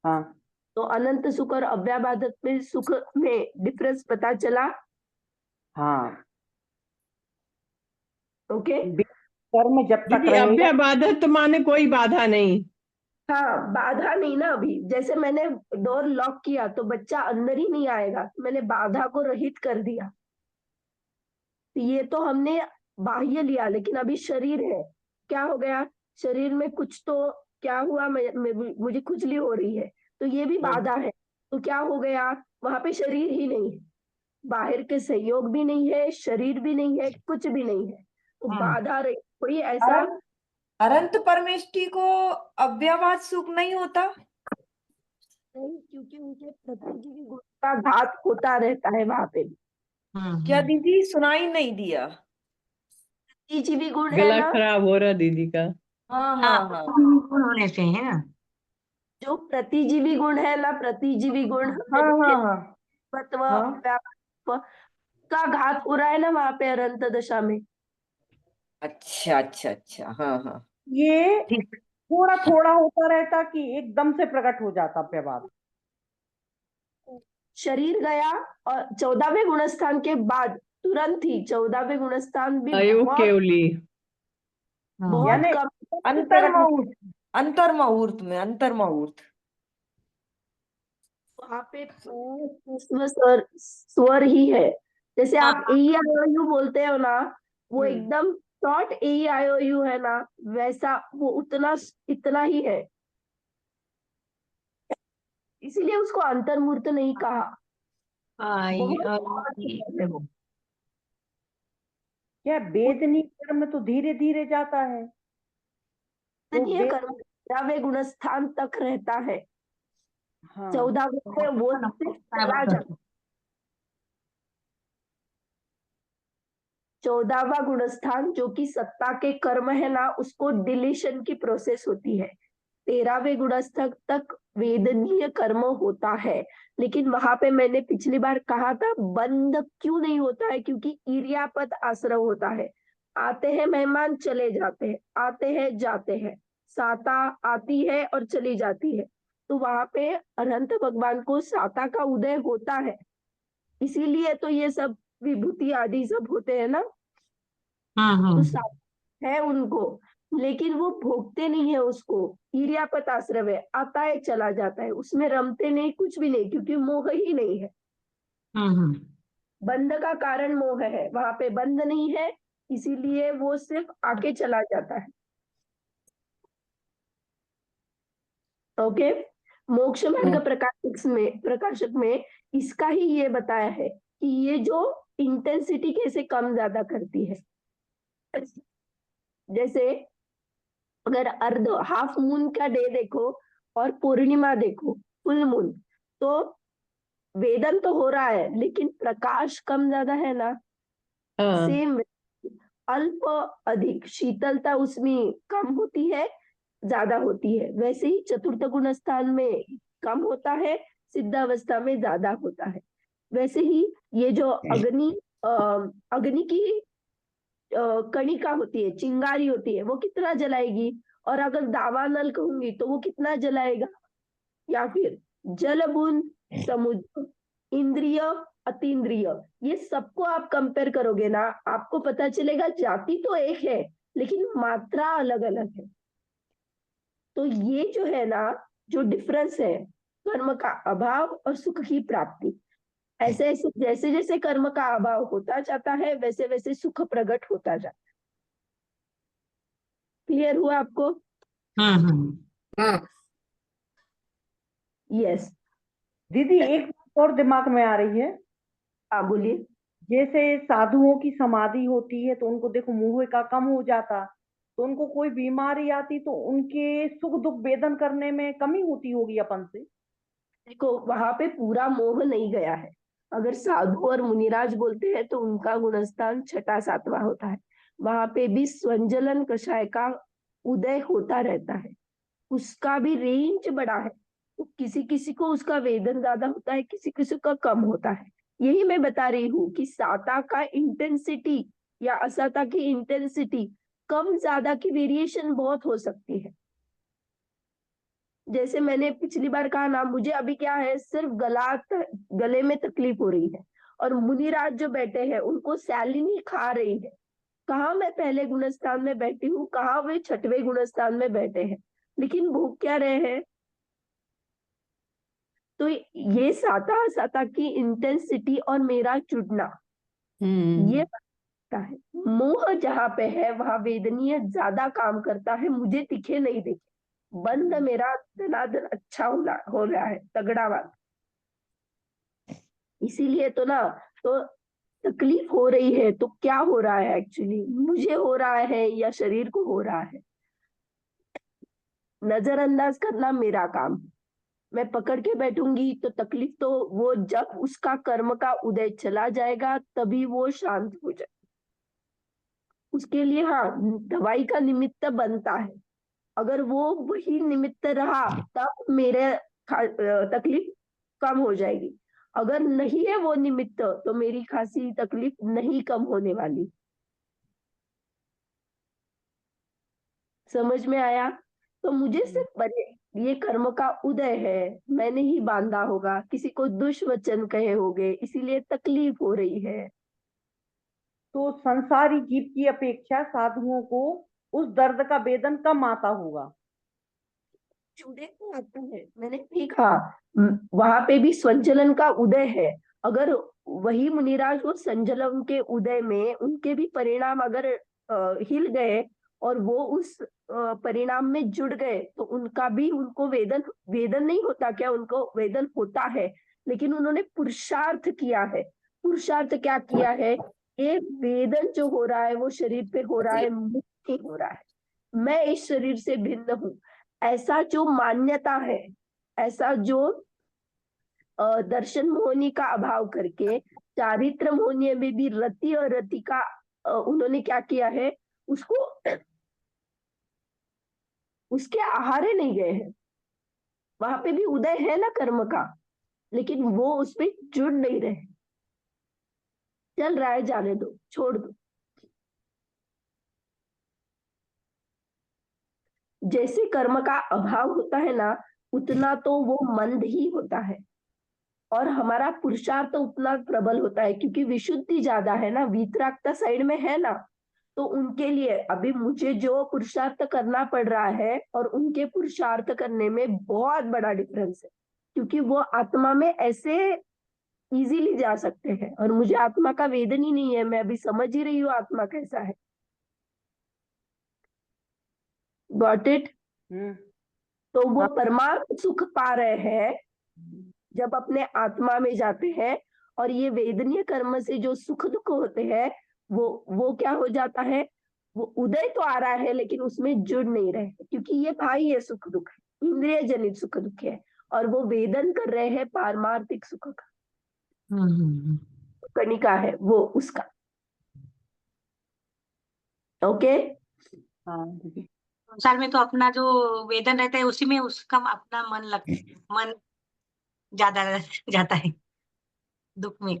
हाँ, तो अनंत सुख और अव्याबाधत्व सुख में डिफरेंस पता चला। हाँ, ओके, कर्म जब तक दीदी रहेगा, अव्याबाधत माने कोई बाधा नहीं। हाँ, बाधा नहीं ना। अभी जैसे मैंने डोर लॉक किया तो बच्चा अंदर ही नहीं आएगा, मैंने बाधा को रहित कर दिया। ये तो हमने बाह्य लिया, लेकिन अभी शरीर है, क्या हो गया, शरीर में कुछ तो क्या हुआ, मुझे खुजली हो रही है, तो ये भी बाधा है। तो क्या हो गया, वहां पे शरीर ही नहीं है, बाहर के सहयोग भी नहीं है, शरीर भी नहीं है, कुछ भी नहीं है, तो बाधा रही कोई ऐसा अनंत परमेष्टि को अव्यवहार सुख नहीं होता। नहीं, क्योंकि उनके प्रतिजीवी गुण का घात होता रहता है वहां पे भी। क्या दीदी सुनाई नहीं दिया? प्रतिजीवी गुण है गला ना, खराब हो रहा दीदी का। हाँ हाँ, हाँ हाँ गुण होने से है ना। जो प्रतिजीवी गुण है ना, प्रतिजीवी गुण हाँ हाँ हाँ तत्व हाँ। व्यापक का घात हो रहा है ना वहां पे अनंत दशा में। अच्छा अच्छा अच्छा, हाँ हाँ। ये ठीक। थोड़ा थोड़ा होता रहता कि एकदम से प्रकट हो जाता व्यवहार। शरीर गया और 14वें गुणस्थान के बाद तुरंत ही 14वें गुणस्थान भी अयोग बहुत केवली। बहुत यानी कम अंतर मुहूर्त, अंतर मुहूर्त में, अंतर मुहूर्त। वहां पे पूर्ण स्वर ही है। जैसे आप ए आई ओ यू बोलते हो ना, वो एकदम short A I O you है ना, वैसा वो उतना इतना ही है, इसीलिए उसको अंतर्मूर्त नहीं कहा। बहुत क्या वेदनी कर्म तो धीरे धीरे जाता है, तो संतनीय कर्म 14वें गुणस्थान तक रहता है, हाँ 14वें से वो सिर्फ चला जाता। 14वां गुणस्थान जो कि सत्ता के कर्म है ना, उसको डिलीशन की प्रोसेस होती है। 13वें गुणस्थान तक वेदनीय कर्म होता है, लेकिन वहां पे मैंने पिछली बार कहा था बंद क्यों नहीं होता है, क्योंकि ईर्यापत आश्रय होता है। आते हैं मेहमान, चले जाते हैं, आते हैं जाते हैं, साता आती है और चली जाती है, तो वहां पे अनंत भगवान को साता का उदय होता है। इसीलिए तो ये सब विभूति आदि सब होते हैं ना, तो साता है उनको, लेकिन वो भोगते नहीं है उसको। ईर्यापत आश्रय है, आता है चला जाता है, उसमें रमते नहीं, कुछ भी नहीं, क्योंकि मोह ही नहीं है। बंध का कारण मोह है, वहां पे बंध नहीं है, इसीलिए वो सिर्फ आके चला जाता है। ओके, मोक्ष मार्ग प्रकाशक में इसका ही ये बताया है कि ये जो इंटेंसिटी कैसे कम ज्यादा करती है। जैसे अगर अर्ध हाफ मून का डे देखो और पूर्णिमा देखो, फुल मून, तो वेदन तो हो रहा है लेकिन प्रकाश कम ज्यादा है ना, हाँ सेम अल्प अधिक शीतलता उसमें कम होती है ज्यादा होती है, वैसे ही चतुर्थ गुण स्थान में कम होता है, सिद्धावस्था में ज्यादा होता है। वैसे ही ये जो अग्नि की कणिका होती है, चिंगारी होती है, वो कितना जलाएगी, और अगर दावानल कहूंगी तो वो कितना जलाएगा? या फिर जल बूंद, समुद्र, इंद्रिय, अतीन्द्रिय, ये सबको आप कंपेयर करोगे ना, आपको पता चलेगा जाति तो एक है लेकिन मात्रा अलग अलग है। तो ये जो है ना, जो डिफरेंस है कर्म का अभाव और सुख की प्राप्ति, ऐसे ऐसे जैसे जैसे कर्म का अभाव होता जाता है वैसे वैसे सुख प्रकट होता जाता है। क्लियर हुआ आपको? यस। दीदी एक बात और दिमाग में आ रही है। हाँ बोलिए। जैसे साधुओं की समाधि होती है तो उनको देखो मोह का कम हो जाता, तो उनको कोई बीमारी आती तो उनके सुख दुख वेदन करने में कमी होती होगी अपन से। देखो वहां पे पूरा मोह नहीं गया है। अगर साधु और मुनिराज बोलते हैं तो उनका गुणस्थान छठा सातवां होता है। वहां पे भी स्वंजलन कषाय का उदय होता रहता है, उसका भी रेंज बड़ा है। तो किसी किसी को उसका वेदन ज्यादा होता है, किसी किसी का कम होता है। यही मैं बता रही हूँ कि साता का इंटेंसिटी या असाता की इंटेंसिटी कम ज्यादा की वेरिएशन बहुत हो सकती है। जैसे मैंने पिछली बार कहा ना, मुझे अभी क्या है, सिर्फ गले में तकलीफ हो रही है और मुनिराज जो बैठे हैं उनको सैलिनी खा रही है। कहाँ मैं पहले गुणस्थान में बैठी हूँ, कहाँ वे छठवें गुणस्थान में बैठे हैं, लेकिन भूख क्या रहे हैं। तो ये साता साता की इंटेंसिटी और मेरा जुड़ना, ये बनता है। मोह जहाँ पे है वहां वेदनीय ज्यादा काम करता है, मुझे दिखे नहीं दिखे, बंद मेरा धनाधन अच्छा हो रहा है, तगड़ा वाला। इसीलिए तो ना, तो तकलीफ हो रही है तो क्या हो रहा है एक्चुअली, मुझे हो रहा है या शरीर को हो रहा है, नजरअंदाज करना मेरा काम। मैं पकड़ के बैठूंगी तो तकलीफ तो वो जब उसका कर्म का उदय चला जाएगा तभी वो शांत हो जाए। उसके लिए हाँ, दवाई का निमित्त बनता है। अगर वो वही निमित्त रहा तब मेरे तकलीफ कम हो जाएगी। अगर नहीं है वो निमित्त तो मेरी खांसी तकलीफ नहीं कम होने वाली। समझ में आया? तो मुझे सिर्फ ये कर्म का उदय है, मैंने ही बांधा होगा, किसी को दुष्वचन कहे होगे इसीलिए तकलीफ हो रही है। तो संसारी जीव की अपेक्षा साधुओं को उस दर्द का वेदन कम आता होगा। जुड़े तो आते हैं, मैंने भी कहा वहां पे भी संचलन का उदय है। अगर वही मुनिराज वो संचलन के उदय में उनके भी परिणाम अगर हिल गए और वो उस परिणाम में जुड़ गए तो उनका भी, उनको वेदन वेदन नहीं होता क्या? उनको वेदन होता है, लेकिन उन्होंने पुरुषार्थ किया है। पुरुषार्थ क्या किया है? ये वेदन जो हो रहा है वो शरीर पे हो रहा है, मुक्ति हो रहा है, मैं इस शरीर से भिन्न हूँ, ऐसा जो मान्यता है, ऐसा जो दर्शन मोहनी का अभाव करके चारित्र मोहनी में भी रति और रति का उन्होंने क्या किया है, उसको उसके आहारे नहीं गए हैं। वहां पे भी उदय है ना कर्म का, लेकिन वो उसपे जुड़ नहीं रहे। चल रहा है, जाने दो, छोड़ दो। जैसे कर्म का अभाव होता है ना, उतना तो वो मंद ही होता है और हमारा पुरुषार्थ तो उतना प्रबल होता है, क्योंकि विशुद्धि ज्यादा है ना, वीतरागता साइड में है ना। तो उनके लिए अभी मुझे जो पुरुषार्थ करना पड़ रहा है और उनके पुरुषार्थ करने में बहुत बड़ा डिफरेंस है, क्योंकि वो आत्मा में ऐसे इजीली जा सकते हैं और मुझे आत्मा का वेदन ही नहीं है, मैं अभी समझ ही रही हूँ आत्मा कैसा है। Got it? तो वो परमार्थ सुख पा रहे हैं जब अपने आत्मा में जाते हैं, और ये वेदनीय कर्म से जो सुख दुख होते हैं वो क्या हो जाता है, वो उदय तो आ रहा है लेकिन उसमें जुड़ नहीं रहे, क्योंकि ये भाई है सुख दुख, इंद्रिय जनित सुख दुख है, और वो वेदन कर रहे हैं पारमार्थिक सुख का, कणिका है वो उसका। ओके। हाँ संसार में तो अपना जो वेदन रहता है उसी में उसका अपना मन ज्यादा जाता है दुख में।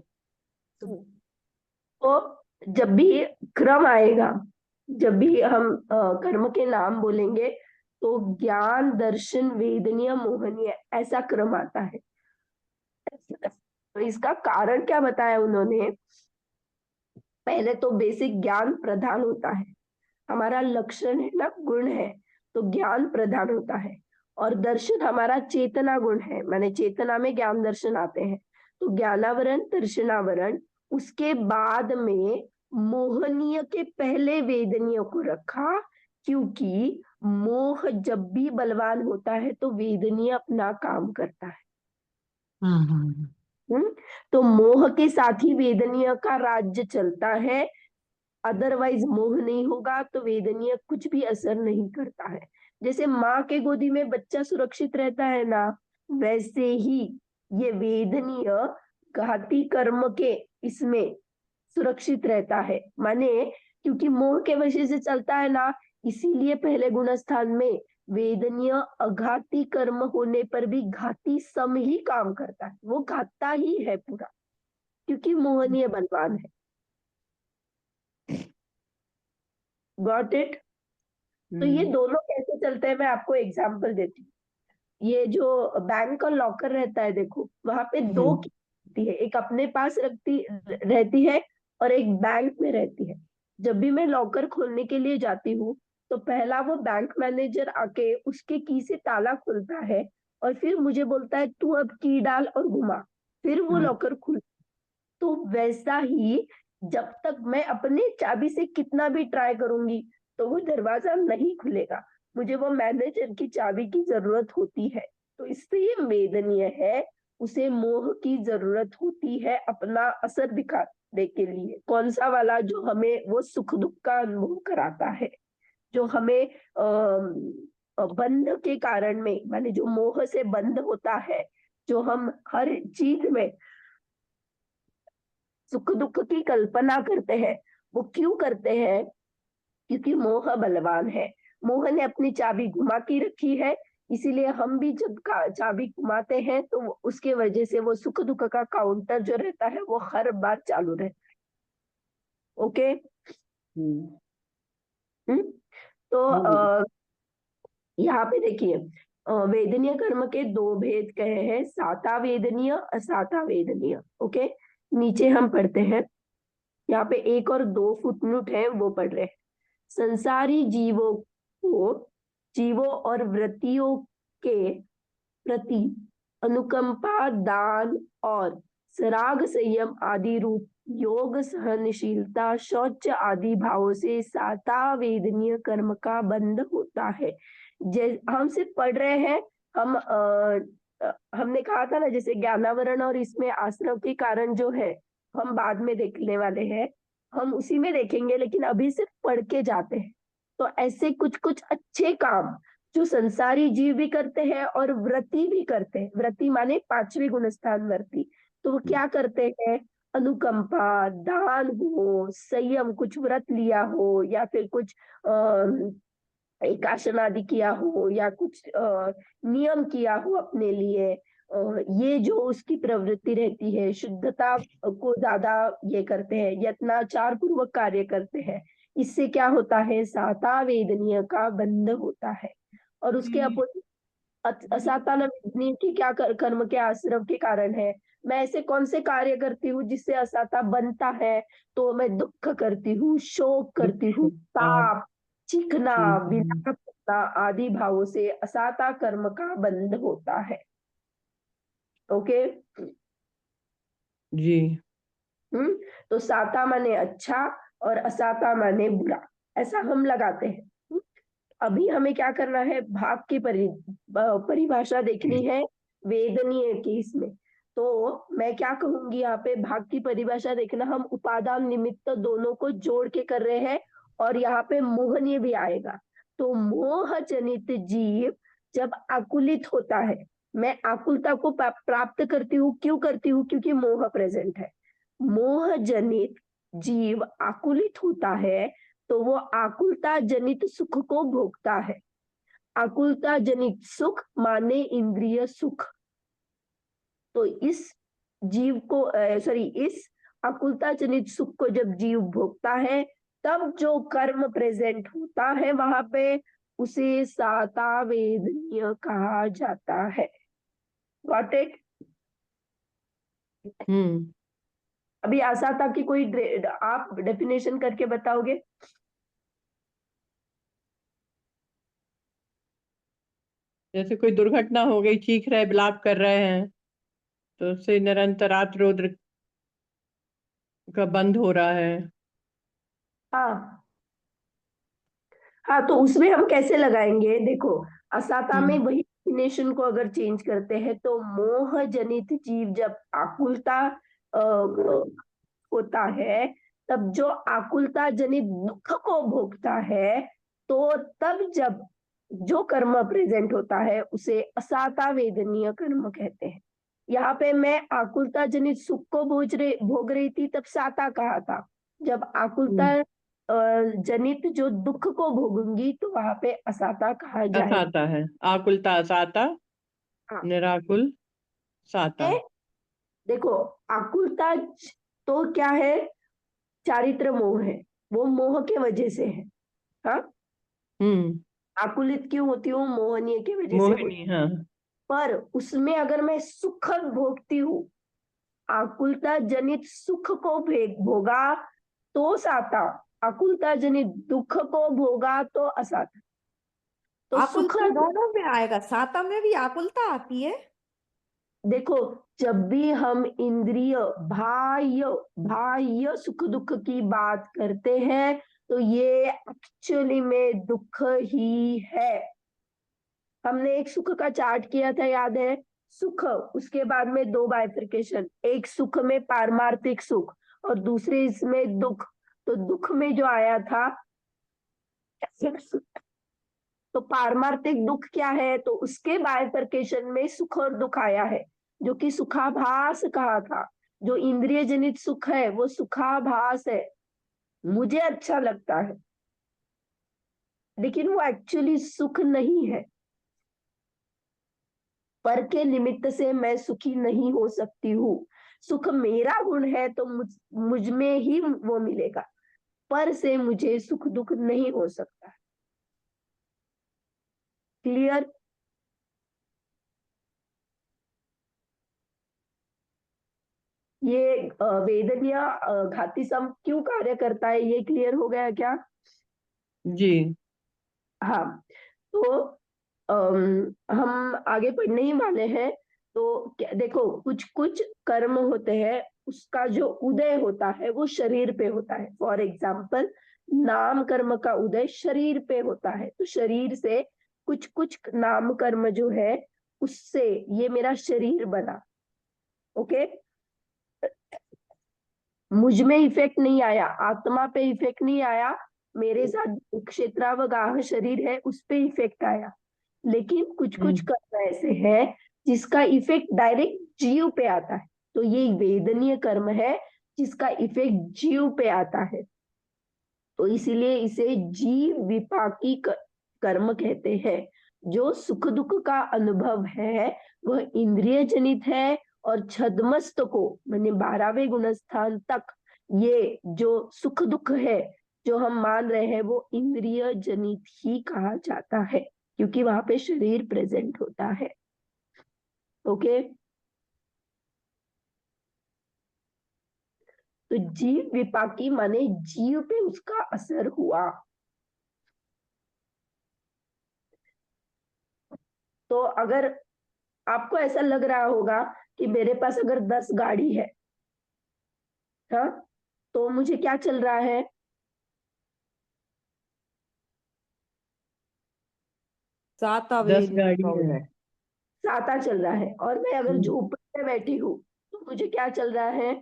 तो जब भी क्रम आएगा, जब भी हम कर्म के नाम बोलेंगे तो ज्ञान, दर्शन, वेदनीय, मोहनीय, ऐसा क्रम आता है। तो इसका कारण क्या बताया उन्होंने? पहले तो बेसिक ज्ञान प्रधान होता है, हमारा लक्षण है ना, गुण है, तो ज्ञान प्रधान होता है। और दर्शन हमारा चेतना गुण है, माने चेतना में ज्ञान दर्शन आते हैं। तो ज्ञानावरण, दर्शनावरण, उसके बाद में मोहनीय के पहले वेदनीय को रखा, क्योंकि मोह जब भी बलवान होता है तो वेदनीय अपना काम करता है। तो मोह के साथ ही वेदनीय का राज्य चलता है, अदरवाइज मोह नहीं होगा तो वेदनीय कुछ भी असर नहीं करता है। जैसे माँ के गोदी में बच्चा सुरक्षित रहता है ना, वैसे ही ये वेदनीय घाती कर्म के इसमें सुरक्षित रहता है। माने क्योंकि मोह के वजह से चलता है ना, इसीलिए पहले गुण स्थान में वेदनीय अघाती कर्म होने पर भी घाती सम ही काम करता है, वो घाता ही है पूरा, क्योंकि मोहनीय बलवान है। Got it? तो ये दोनों कैसे चलते हैं मैं आपको एग्जांपल देती हूँ। ये जो बैंक का लॉकर रहता है, देखो वहां पे दो की होती है, एक अपने पास रहती है और एक बैंक में रहती है। जब भी मैं लॉकर खोलने के लिए जाती हूँ तो पहला वो बैंक मैनेजर आके उसके की से ताला खोलता है और फिर मुझे बोलता है तू अब की डाल और घुमा, फिर वो लॉकर खुल। तो वैसा ही जब तक मैं अपने चाबी से कितना भी ट्राई करूंगी तो वो दरवाजा नहीं खुलेगा, मुझे वो मैनेजर की चाबी की जरूरत होती है। तो इसलिए वेदनीय है, उसे मोह की जरूरत होती है अपना असर दिखाने के लिए। कौन सा वाला? जो हमें वो सुख दुख का अनुभव कराता है, जो हमें बंध के कारण में, माने जो मोह से बंध होता है, जो हम हर चीज में सुख दुख की कल्पना करते हैं। वो क्यों करते हैं? क्योंकि मोह बलवान है। मोह ने अपनी चाबी घुमा के रखी है, इसीलिए हम भी जब चाबी घुमाते हैं तो उसके वजह से वो सुख दुख का काउंटर जो रहता है वो हर बार चालू रहता है। ओके? तो यहाँ पे देखिए, वेदनीय कर्म के दो भेद कहे हैं, साता वेदनीय, असाता वेदनीय। ओके, नीचे हम पढ़ते हैं, यहाँ पे 1 और 2 फुटनोट है, वो पढ़ रहे हैं। संसारी जीवों और वृत्तियों के प्रति अनुकंपा, दान और सराग, संयम आदि रूप योग, सहनशीलता, शौच आदि भावों से साता वेदनीय कर्म का बंध होता है। हम सिर्फ पढ़ रहे हैं, हमने कहा था ना, जैसे ज्ञानावरण और इसमें आश्रव के कारण जो है हम बाद में देखने वाले हैं, हम उसी में देखेंगे, लेकिन अभी सिर्फ पढ़ के जाते हैं। तो ऐसे कुछ कुछ अच्छे काम जो संसारी जीव भी करते हैं और व्रती भी करते हैं, व्रती माने 5वीं गुणस्थान व्रती, तो वो क्या करते हैं? अनुकंपा, दान हो, संयम, कुछ व्रत लिया हो या फिर कुछ एकासन आदि किया हो या कुछ नियम किया हो अपने लिए, ये जो उसकी प्रवृत्ति रहती है, शुद्धता को ज्यादा ये करते हैं, यत्नाचार पूर्वक कार्य करते हैं, इससे क्या होता है? साता वेदनीय का बंध होता है। और उसके अपोजिट असाता वेदनीय की क्या कर्म के आश्रम के कारण है? मैं ऐसे कौन से कार्य करती हूँ जिससे असाता बनता है? तो मैं दुख करती हूँ, शोक करती हूँ, ताप, चीखना, विलाप करना आदि भावों से असाता कर्म का बंध होता है। ओके जी। तो साता माने अच्छा और असाता माने बुरा, ऐसा हम लगाते हैं। अभी हमें क्या करना है? भाग की परिभाषा देखनी है वेदनीय के इसमें। तो मैं क्या कहूंगी यहाँ पे, भाग की परिभाषा देखना, हम उपादान निमित्त दोनों को जोड़ के कर रहे हैं और यहाँ पे मोहनीय भी आएगा। तो मोह जनित जीव जब आकुलित होता है, मैं आकुलता को प्राप्त करती हूँ, क्यों करती हूँ? क्योंकि मोह प्रेजेंट है। मोह जनित जीव आकुलित होता है तो वो आकुलता जनित सुख को भोगता है। आकुलता जनित सुख माने इंद्रिय सुख। तो इस जीव को इस आकुलता जनित सुख को जब जीव भोगता है, तब जो कर्म प्रेजेंट होता है वहां पे, उसे साता वेदनीय कहा जाता है। Got it? अभी असाता की कोई आप डेफिनेशन करके बताओगे? जैसे कोई दुर्घटना हो गई, चीख रहे, विलाप कर रहे हैं, तो उससे निरंतर आत्रोद्र का बंद हो रहा है। हाँ हाँ, तो उसमें हम कैसे लगाएंगे? देखो, असाता में वही डेफिनेशन को अगर चेंज करते हैं तो मोह जनित जीव जब आकुलता होता है, तब जो आकुलता जनित दुख को भोगता है, तो तब जब जो कर्म प्रेजेंट होता है उसे असाता वेदनीय कर्म कहते हैं। यहाँ पे मैं आकुलता जनित सुख को भोग रही थी, तब साता कहा था। जब आकुलता जनित जो दुख को भोगूंगी तो वहां पे असाता कहा जाएगा। असाता है, आकुलता असाता, हाँ, निराकुल साता। देखो, आकुलता तो क्या है? चारित्र मोह है, वो मोह के वजह से है। हाँ, आकुलित क्यों होती हूँ? मोहनीय की वजह से होती। मोहिनी, हाँ। पर उसमें अगर मैं सुख भोगती हूँ, आकुलता जनित सुख को भोगा तो साता, आकुलता जनित दुख को भोगा तो असाता। तो सुख, आकुलता दोनों में आएगा, साता में भी आकुलता आती है? देखो, जब भी हम इंद्रिय बाह्य बाह्य सुख दुख की बात करते हैं तो ये एक्चुअली में दुख ही है। हमने एक सुख का चार्ट किया था, याद है? सुख, उसके बाद में दो बाइफरकेशन, एक सुख में पारमार्थिक सुख और दूसरे इसमें दुख। तो दुख में जो आया था, तो पारमार्थिक दुख क्या है? तो उसके बाइफरकेशन में सुख और दुख आया है, जो कि सुखाभास कहा था। जो इंद्रिय जनित सुख है वो सुखाभास है, मुझे अच्छा लगता है, लेकिन वो एक्चुअली सुख नहीं है। पर के निमित्त से मैं सुखी नहीं हो सकती हूँ। सुख मेरा गुण है तो मुझ में ही वो मिलेगा, पर से मुझे सुख दुख नहीं हो सकता। क्लियर? ये वेदनीय घाती सम क्यों कार्य करता है, ये क्लियर हो गया क्या? जी। हाँ, तो हम आगे पढ़ने ही वाले हैं। तो देखो, कुछ कुछ कर्म होते हैं, उसका जो उदय होता है वो शरीर पे होता है। फॉर एग्जाम्पल, नाम कर्म का उदय शरीर पे होता है, तो शरीर से कुछ कुछ नाम कर्म जो है उससे ये मेरा शरीर बना। ओके, मुझ में इफेक्ट नहीं आया, आत्मा पे इफेक्ट नहीं आया, मेरे साथ क्षेत्रावगाह शरीर है उस पे इफेक्ट आया। लेकिन कुछ कुछ कर्म ऐसे हैं जिसका इफेक्ट डायरेक्ट जीव पे आता है, तो ये वेदनीय कर्म है जिसका इफेक्ट जीव पे आता है। तो इसीलिए इसे जीव विपाकी कर्म कहते हैं। जो सुख दुख का अनुभव है वह इंद्रिय जनित है, और छद्मस्त को मैंने 12वें गुणस्थान तक ये जो सुख दुख है जो हम मान रहे हैं वो इंद्रिय जनित ही कहा जाता है, क्योंकि वहां पे शरीर प्रेजेंट होता है। ओके, तो जीव विपाकी माने जीव पे उसका असर हुआ। तो अगर आपको ऐसा लग रहा होगा कि मेरे पास अगर 10 गाड़ी है, हाँ, तो मुझे क्या चल रहा है? साता 10 वेद गाड़ी का है। उदय। साता चल रहा है। और मैं अगर हम्म। झोपड़ी में बैठी हूँ तो मुझे क्या चल रहा है?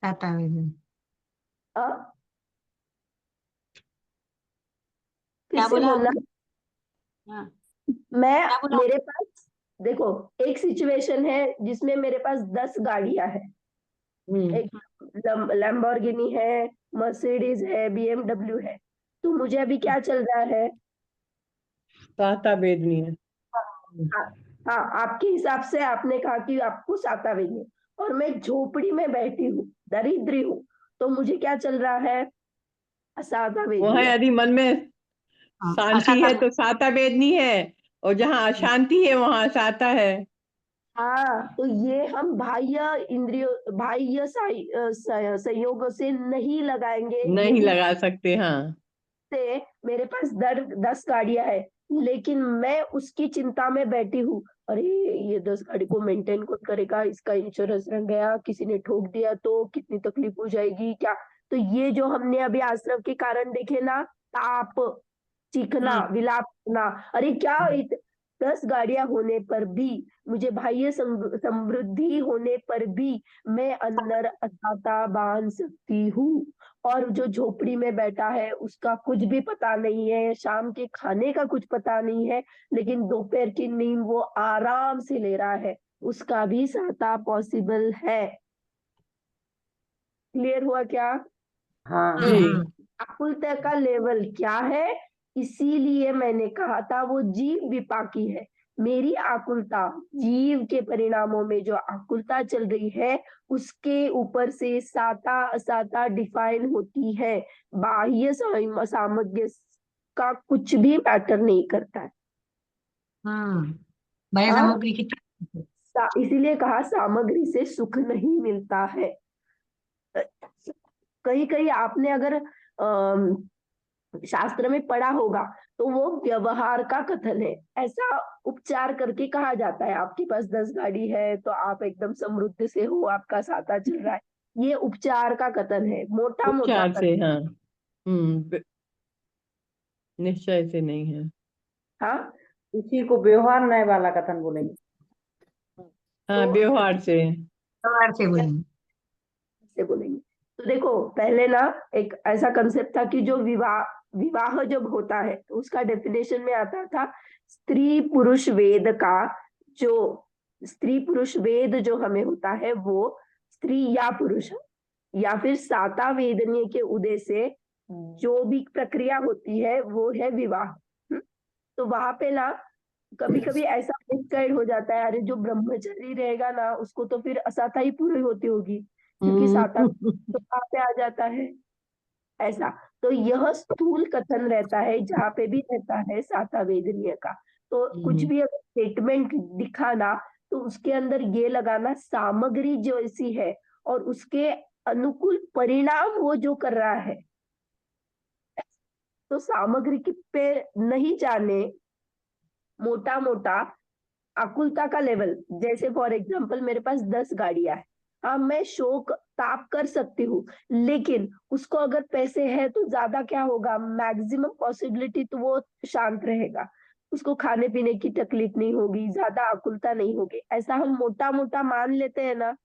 साता वेदन। आ? फिर क्या से बोला बोलना। आपने? हाँ, मैं, क्या बोला? मेरे पास, देखो, एक सिचुएशन है जिसमें मेरे पास 10 गाड़ियां हैं। एक लैम्बोर्गिनी है, मर्सिडीज है, बीएमडब्ल्यू है। तो मुझे अभी क्या चल रहा है? साता वेदनी है। हाँ, हाँ, आपके हिसाब से आपने कहा कि आपको साता वेदनी, और मैं झोपड़ी में बैठी हूँ, दरिद्री हूँ, तो मुझे क्या चल रहा है? साता वो है, वेदनी। यदि मन में शांति है तो साता वेदनी है, और जहाँ अशांति है वहाँ असाता है। हाँ, तो ये हम बाह्य इंद्रियों, बाह्य संयोगों से नहीं लगाएंगे। नहीं यदि लगा सकते। हाँ, से मेरे पास 10 गाड़ियां है, लेकिन मैं उसकी चिंता में बैठी हूँ, अरे ये 10 गाड़ी को मेंटेन कौन करेगा, इसका इंश्योरेंस रह गया, किसी ने ठोक दिया तो कितनी तकलीफ हो जाएगी क्या। तो ये जो हमने अभी आश्रम के कारण देखे ना, ताप, चीखना, विलाप करना, अरे क्या 10 गाड़ियां होने पर भी, मुझे बाह्य समृद्धि होने पर भी मैं अंदर असाता बांध सकती हूँ। और जो झोपड़ी में बैठा है उसका कुछ भी पता नहीं है, शाम के खाने का कुछ पता नहीं है, लेकिन दोपहर की नींद वो आराम से ले रहा है, उसका भी साता पॉसिबल है। क्लियर हुआ क्या? हाँ जी। आकुलता का लेवल क्या है, इसीलिए मैंने कहा था वो जीव विपाकी है। मेरी आकुलता, जीव के परिणामों में जो आकुलता चल रही है, उसके ऊपर से साता असाता डिफाइन होती है। बाह्य सामग्री का कुछ भी मैटर नहीं करता है। बाह्य हाँ? सामग्री की इसीलिए कहा सामग्री से सुख नहीं मिलता है। कहीं कहीं आपने अगर शास्त्र में पढ़ा होगा तो वो व्यवहार का कथन है, ऐसा उपचार करके कहा जाता है। आपके पास 10 गाड़ी है तो आप एकदम समृद्ध से हो, आपका साता चल रहा है, ये उपचार का कथन है, मोटा मोटा उपचार से। कथन। हाँ। निश्चय से नहीं है। हाँ, इसी को व्यवहार न्याय वाला कथन बोलेंगे। हाँ, तो व्यवहार से। व्यवहार से बोलेंगे। से बोलेंगे। तो देखो, पहले ना एक ऐसा कंसेप्ट था कि जो विवाह जब होता है तो उसका डेफिनेशन में आता था स्त्री पुरुष वेद का, जो स्त्री पुरुष वेद जो हमें होता है वो स्त्री या पुरुष या फिर साता वेदनीय के उदय से जो भी प्रक्रिया होती है वो है विवाह। तो वहां पे ना कभी कभी ऐसा मिसगाइड हो जाता है, अरे जो ब्रह्मचारी रहेगा ना उसको तो फिर असाता ही पूरी होती होगी, क्योंकि साता तो वहां पे आ जाता है ऐसा। तो यह स्थूल कथन रहता है जहाँ पे भी रहता है साता वेदनीय का। तो कुछ भी अगर स्टेटमेंट दिखा ना तो उसके अंदर ये लगाना सामग्री जो ऐसी है और उसके अनुकूल परिणाम वो जो कर रहा है। तो सामग्री की पे नहीं जाने, मोटा मोटा आकुलता का लेवल, जैसे फॉर एग्जांपल मेरे पास 10 गाड़ियां है, हाँ मैं शोक ताप कर सकती हूँ, लेकिन उसको अगर पैसे है तो ज्यादा क्या होगा, मैक्सिमम पॉसिबिलिटी तो वो शांत रहेगा, उसको खाने पीने की तकलीफ नहीं होगी, ज्यादा आकुलता नहीं होगी। ऐसा हम मोटा मोटा मान लेते हैं ना,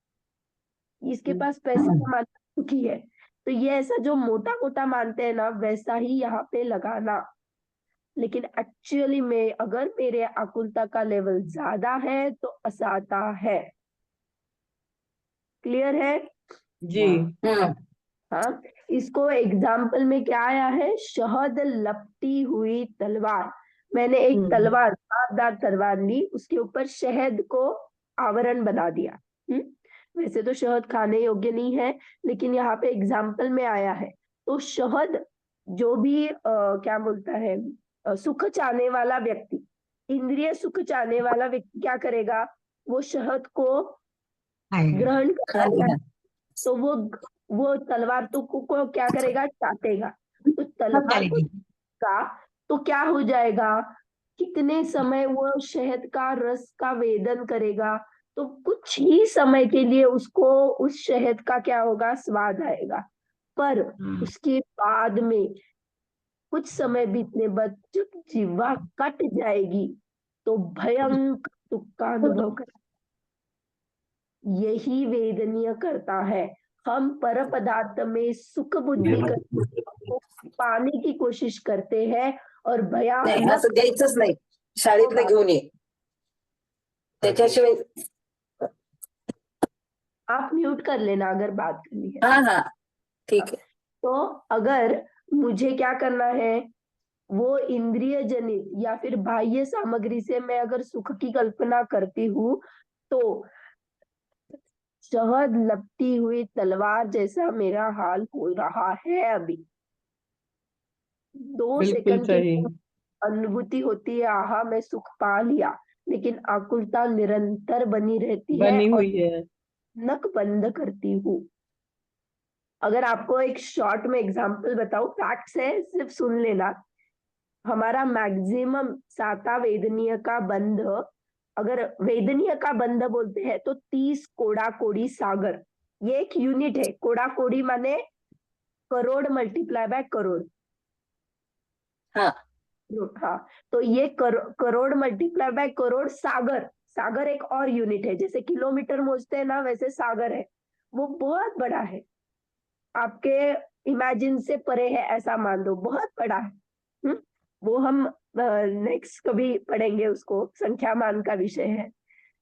इसके पास पैसे कमाने सुखी है, तो ये ऐसा जो मोटा मोटा मानते हैं ना वैसा ही यहाँ पे लगाना। लेकिन एक्चुअली में अगर मेरे आकुलता का लेवल ज्यादा है तो असाता है। क्लियर है? जी। हाँ, इसको एग्जाम्पल में क्या आया है, शहद लपटी हुई तलवार। मैंने एक तलवार, धारदार तलवार ली, उसके ऊपर शहद को आवरण बना दिया। वैसे तो शहद खाने योग्य नहीं है, लेकिन यहाँ पे एग्जाम्पल में आया है। तो शहद जो भी क्या बोलता है, सुख चाहने वाला व्यक्ति, इंद्रिय सुख चाहने वाला व्यक्ति क्या करेगा, वो शहद को ग्रहण करेगा, तो वो तलवार को क्या करेगा, चाटेगा। तो तलवार को का तो क्या हो जाएगा, कितने समय वो शहद का रस का वेदन करेगा, तो कुछ ही समय के लिए उसको उस शहद का क्या होगा, स्वाद आएगा। पर उसके बाद में कुछ समय बीतने बाद जब जीवा कट जाएगी तो भयंकर दुख का अनुभव कर, यही वेदनीय करता है। हम पर पदार्थ में सुख बुद्धि को पाने की कोशिश करते हैं और नाही भयानक असं द्यायचंच नाही, शाळेतलं घेऊन ये त्याच्याशिवाय. आप म्यूट कर लेना अगर बात करनी है। हाँ हाँ ठीक है. तो अगर मुझे क्या करना है, वो इंद्रिय जनित या फिर बाह्य सामग्री से मैं अगर सुख की कल्पना करती हूँ तो शहद लपटी हुई तलवार जैसा मेरा हाल हो रहा है अभी। 2 बिल्कुल सेकंड के सही। अनुभूति होती है, आहा मैं सुख पा लिया, लेकिन आकुलता निरंतर बनी रहती है बनी और हुई है। नक बंद करती हूँ। अगर आपको एक शॉर्ट में एग्जांपल बताऊं, फैक्ट्स है, सिर्फ सुन लेना। हमारा मैक्सिमम साता वेदनीय का बंध, अगर वेदनीय का बंध बोलते हैं तो 30 कोड़ा कोड़ी सागर, ये एक यूनिट है। कोड़ा कोड़ी माने करोड़ मल्टीप्लाई बाय करोड़। हाँ हाँ, तो ये करोड़ मल्टीप्लाई बाय करोड़ सागर, सागर एक और यूनिट है। जैसे किलोमीटर मोजते हैं ना, वैसे सागर है, वो बहुत बड़ा है, आपके इमेजिन से परे है, ऐसा मान लो, बहुत बड़ा है। वो हम नेक्स्ट कभी पढ़ेंगे उसको, संख्या मान का विषय है।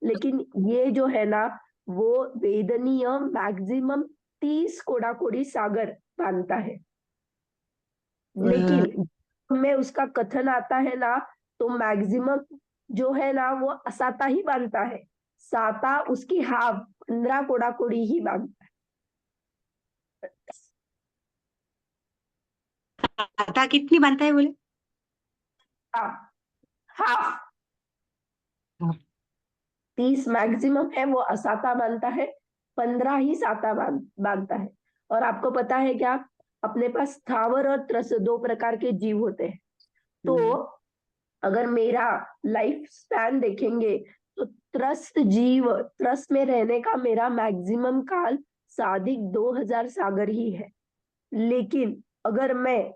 लेकिन ये जो है ना, वो वेदनीय मैक्सिमम 30 कोड़ा कोड़ी सागर मानता है। लेकिन में उसका कथन आता है ना, तो मैक्सिमम जो है ना वो असाता ही मानता है, साता उसकी हाफ 15 कोड़ा कोड़ी ही मानता आता कितनी बनता है बोले? है। हाफ हाँ। 30 मैक्सिमम है, वो असाता मानता है, 15 ही साता मानता है। और आपको पता है क्या, अपने पास स्थावर और त्रस दो प्रकार के जीव होते हैं। तो अगर मेरा लाइफ स्पैन देखेंगे तो त्रस्त जीव, त्रस्त में रहने का मेरा मैक्सिमम काल साधिक 2000 सागर ही है। लेकिन अगर मैं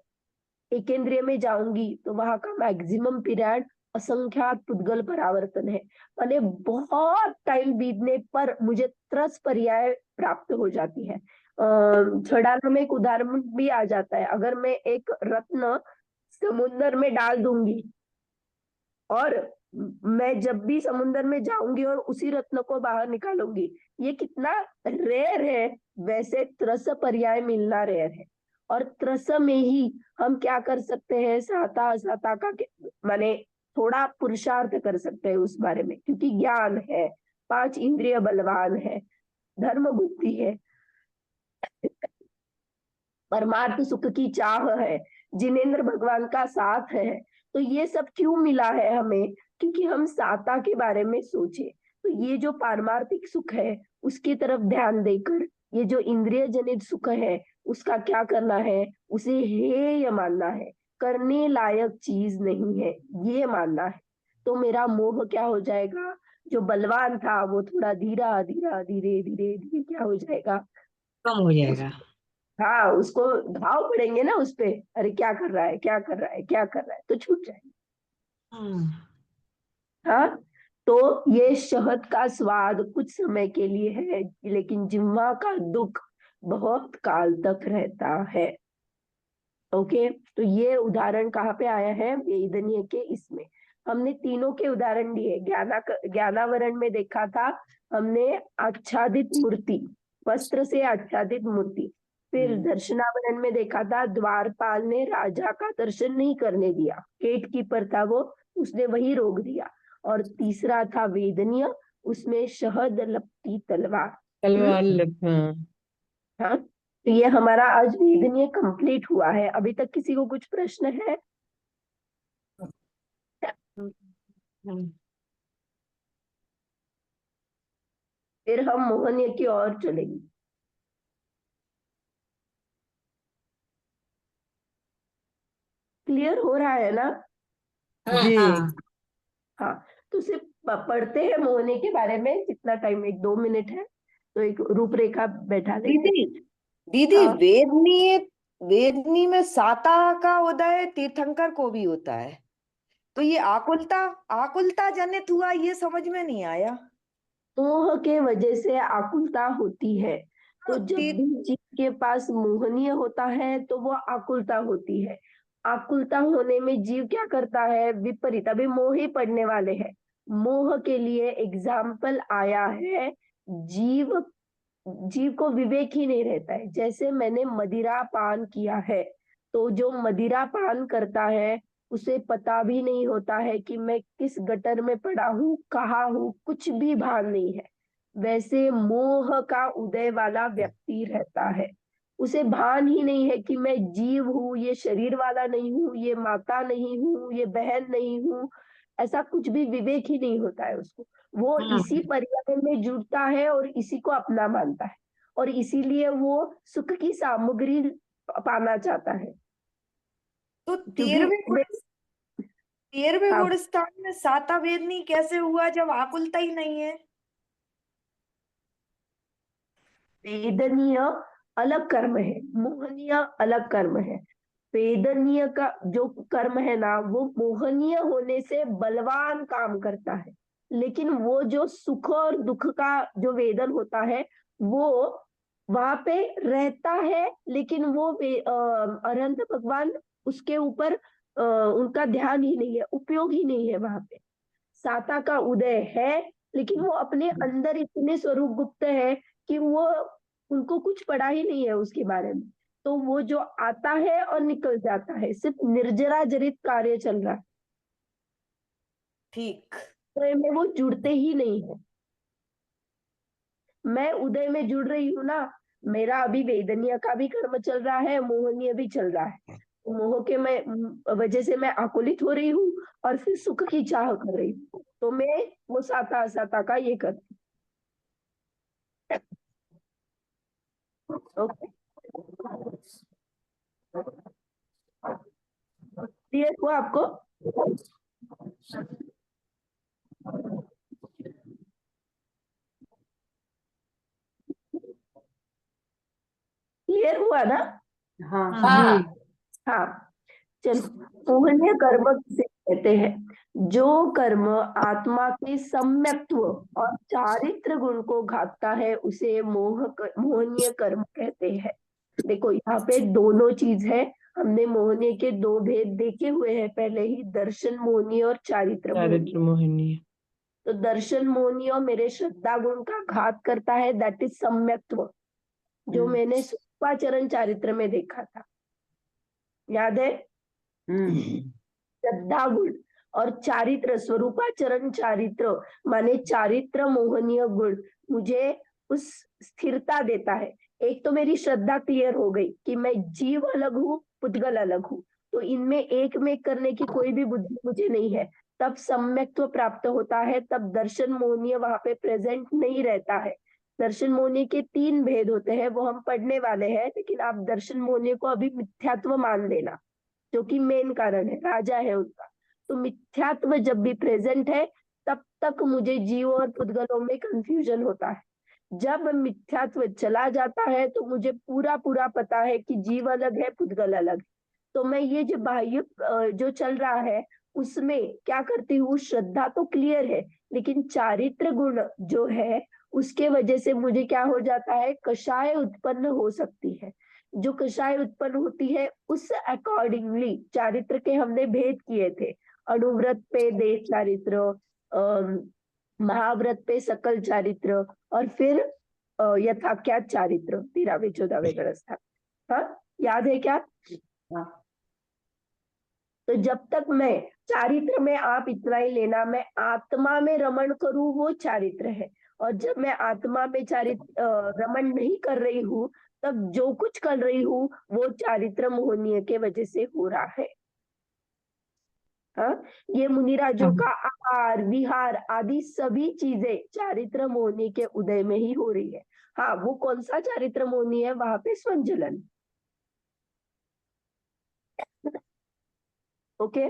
एकेंद्रिय में जाऊंगी तो वहां का मैक्सिमम पीरियड असंख्यात पुद्गल परावर्तन है, माने बहुत टाइम बीतने पर मुझे त्रस पर्याय प्राप्त हो जाती है। छड़ाना में एक उदाहरण भी आ जाता है। अगर मैं एक रत्न समुद्र में डाल दूंगी और मैं जब भी समुद्र में जाऊंगी और उसी रत्न को बाहर निकालूंगी, ये कितना रेयर है, वैसे त्रस पर्याय मिलना रेयर है। और त्रस में ही हम क्या कर सकते हैं, साता असाता का माने थोड़ा पुरुषार्थ कर सकते हैं उस बारे में, क्योंकि ज्ञान है, 5 इंद्रिय बलवान है, धर्म बुद्धि है, परमार्थ सुख की चाह है, जिनेंद्र भगवान का साथ है। तो ये सब क्यों मिला है हमें, क्योंकि हम साता के बारे में सोचे। तो ये जो पारमार्थिक सुख है उसकी तरफ ध्यान देकर, ये जो इंद्रिय जनित सुख है उसका क्या करना है, उसे हेय मानना है, करने लायक चीज नहीं है, ये मानना है। तो मेरा मोह क्या हो जाएगा, जो बलवान था वो थोड़ा धीरे धीरे क्या हो जाएगा, कम हो जाएगा। हाँ, उसको घाव पड़ेंगे ना उस पे, अरे क्या कर रहा है, क्या कर रहा है, क्या कर रहा है, तो छूट जाएगा। हाँ, तो ये शहद का स्वाद कुछ समय के लिए है, लेकिन जिह्वा का दुख बहुत काल तक रहता है। ओके, तो ये उदाहरण कहाँ पे आया है, वेदनीय के इसमें। हमने तीनों के उदाहरण दिए। ज्ञानावरण में देखा था हमने आच्छादित मूर्ति, वस्त्र से आच्छादित मूर्ति। फिर दर्शनावरण में देखा था द्वारपाल ने राजा का दर्शन नहीं करने दिया, गेट कीपर था वो, उसने वही रोक दिया। और तीसरा था वेदनीय, उसमें शहद लपटी तलवार। हाँ। हाँ, तो ये हमारा आज वेदनीय कंप्लीट हुआ है। अभी तक किसी को कुछ प्रश्न है? फिर हम मोहनीय की ओर चलेंगे। क्लियर हो रहा है ना? जी। हाँ, तो सिर्फ पढ़ते हैं मोहनीय के बारे में, जितना टाइम 1-2 मिनट है, तो एक रूपरेखा बैठा लेते हैं। दीदी हाँ। वेदनी में साता का उदय तीर्थंकर को भी होता है, तो ये आकुलता जनित हुआ, ये समझ में नहीं आया। मोह के वजह से आकुलता होती है, तो जब भी जीव के पास मोहनीय होता है तो वो आकुलता होती है। आकुलता होने में जीव क्या करता है, विपरीत। अभी मोह ही पढ़ने वाले हैं। मोह के लिए एग्जाम्पल आया है, जीव जीव को विवेक ही नहीं रहता है। जैसे मैंने मदिरा पान किया है, तो जो मदिरा पान करता है उसे पता भी नहीं होता है कि मैं किस गटर में पड़ा हूँ, कहाँ हूँ, कुछ भी भान नहीं है। वैसे मोह का उदय वाला व्यक्ति रहता है। उसे भान ही नहीं है कि मैं जीव हूँ, ये शरीर वाला नहीं हूँ, ये माता नहीं हूँ, ये बहन नहीं हूँ, ऐसा कुछ भी विवेक ही नहीं होता है उसको। वो इसी पर्यावरण में जुड़ता है और इसी को अपना मानता है और इसीलिए वो सुख की सामग्री पाना चाहता है। तो क्योंकि 13वें हाँ, गुण स्थान में साता वेदनी कैसे हुआ जब आकुलता ही नहीं है? वेदनीय अलग कर्म है, मोहनीय अलग कर्म है। वेदनीय का जो कर्म है ना, वो मोहनीय होने से बलवान काम करता है, लेकिन वो जो सुख और दुख का जो वेदन होता है वो वहां पे रहता है, लेकिन वो अनंत भगवान उसके ऊपर उनका ध्यान ही नहीं है, उपयोग ही नहीं है वहां पे। साता का उदय है, लेकिन वो अपने अंदर इतने स्वरूप गुप्त है कि वो उनको कुछ पड़ा ही नहीं है उसके बारे में। तो वो जो आता है और निकल जाता है, सिर्फ निर्जरा जरित कार्य चल रहा है, ठीक। तो में वो जुड़ते ही नहीं है। मैं उदय में जुड़ रही हूँ ना, मेरा अभी वेदनीय का भी कर्म चल रहा है, मोहनीय भी चल रहा है। मोह के मैं वजह से मैं आकुलित हो रही हूँ और फिर सुख की चाह कर रही हूँ, तो मैं वो साता असाता का ये करती हूँ। ओके, क्लियर हुआ आपको? क्लियर हुआ ना? हाँ हाँ हाँ, चलो। मोहनीय कर्म किसे कहते हैं? जो कर्म आत्मा के सम्यक्त्व और चारित्र गुण को घातता है उसे मोहनीय कर्म कहते हैं। देखो यहाँ पे दोनों चीज है, हमने मोहनीय के दो भेद देखे हुए हैं पहले ही, दर्शन मोहनीय और चारित्र मोहनीय। चारित्र मोहिनी। तो दर्शन मोहनीय मेरे श्रद्धा गुण का घात करता है, दैट इज सम्यक्त्व, जो मैंने स्वरूपाचरण चारित्र में देखा था, याद है? श्रद्धा गुण और चारित्र, स्वरूपाचरण चारित्र माने चारित्र मोहनीय गुण मुझे उस स्थिरता देता है। एक तो मेरी श्रद्धा क्लियर हो गई कि मैं जीव अलग हूँ, पुद्गल अलग हूँ, तो इनमें एक में करने की कोई भी बुद्धि मुझे नहीं है, तब सम्यक्त्व प्राप्त होता है, तब दर्शन मोहनीय वहां पे प्रेजेंट नहीं रहता है। दर्शन मोहनीय के 3 भेद होते हैं, वो हम पढ़ने वाले हैं, लेकिन आप दर्शन मोहनीय को अभी मिथ्यात्व मान लेना, जो कि मेन कारण है, राजा है उनका। तो मिथ्यात्व जब भी प्रेजेंट है तब तक मुझे जीव और पुद्गलों में कंफ्यूजन होता है। जब मिथ्यात्व चला जाता है तो मुझे पूरा पूरा पता है कि जीव अलग है, पुद्गल अलग है। तो मैं ये जो बाह्य जो चल रहा है उसमें क्या करती हूँ, श्रद्धा तो क्लियर है, लेकिन चारित्र गुण जो है उसके वजह से मुझे क्या हो जाता है, कषाय उत्पन्न हो सकती है। जो कषाय उत्पन्न होती है उस अकॉर्डिंगली चारित्र के हमने भेद किए थे, अनुव्रत पे देश चारित्र, महाव्रत पे सकल चारित्र, और फिर यथाख्यात चारित्र 13वें 14वें ग्रस्थ। हाँ, याद है क्या? तो जब तक मैं चारित्र में, आप इतना ही लेना, मैं आत्मा में रमण करूं वो चारित्र है, और जब मैं आत्मा में चारित्र रमण नहीं कर रही हूँ तब जो कुछ कर रही हूँ वो चारित्र मोहनीय के वजह से हो रहा है। हाँ, ये मुनिराजों का आहार विहार आदि सभी चीजें चारित्र मोहनी के उदय में ही हो रही है। हाँ, वो कौन सा चारित्र मोहनी है? वहां पे स्वंजलन। ओके,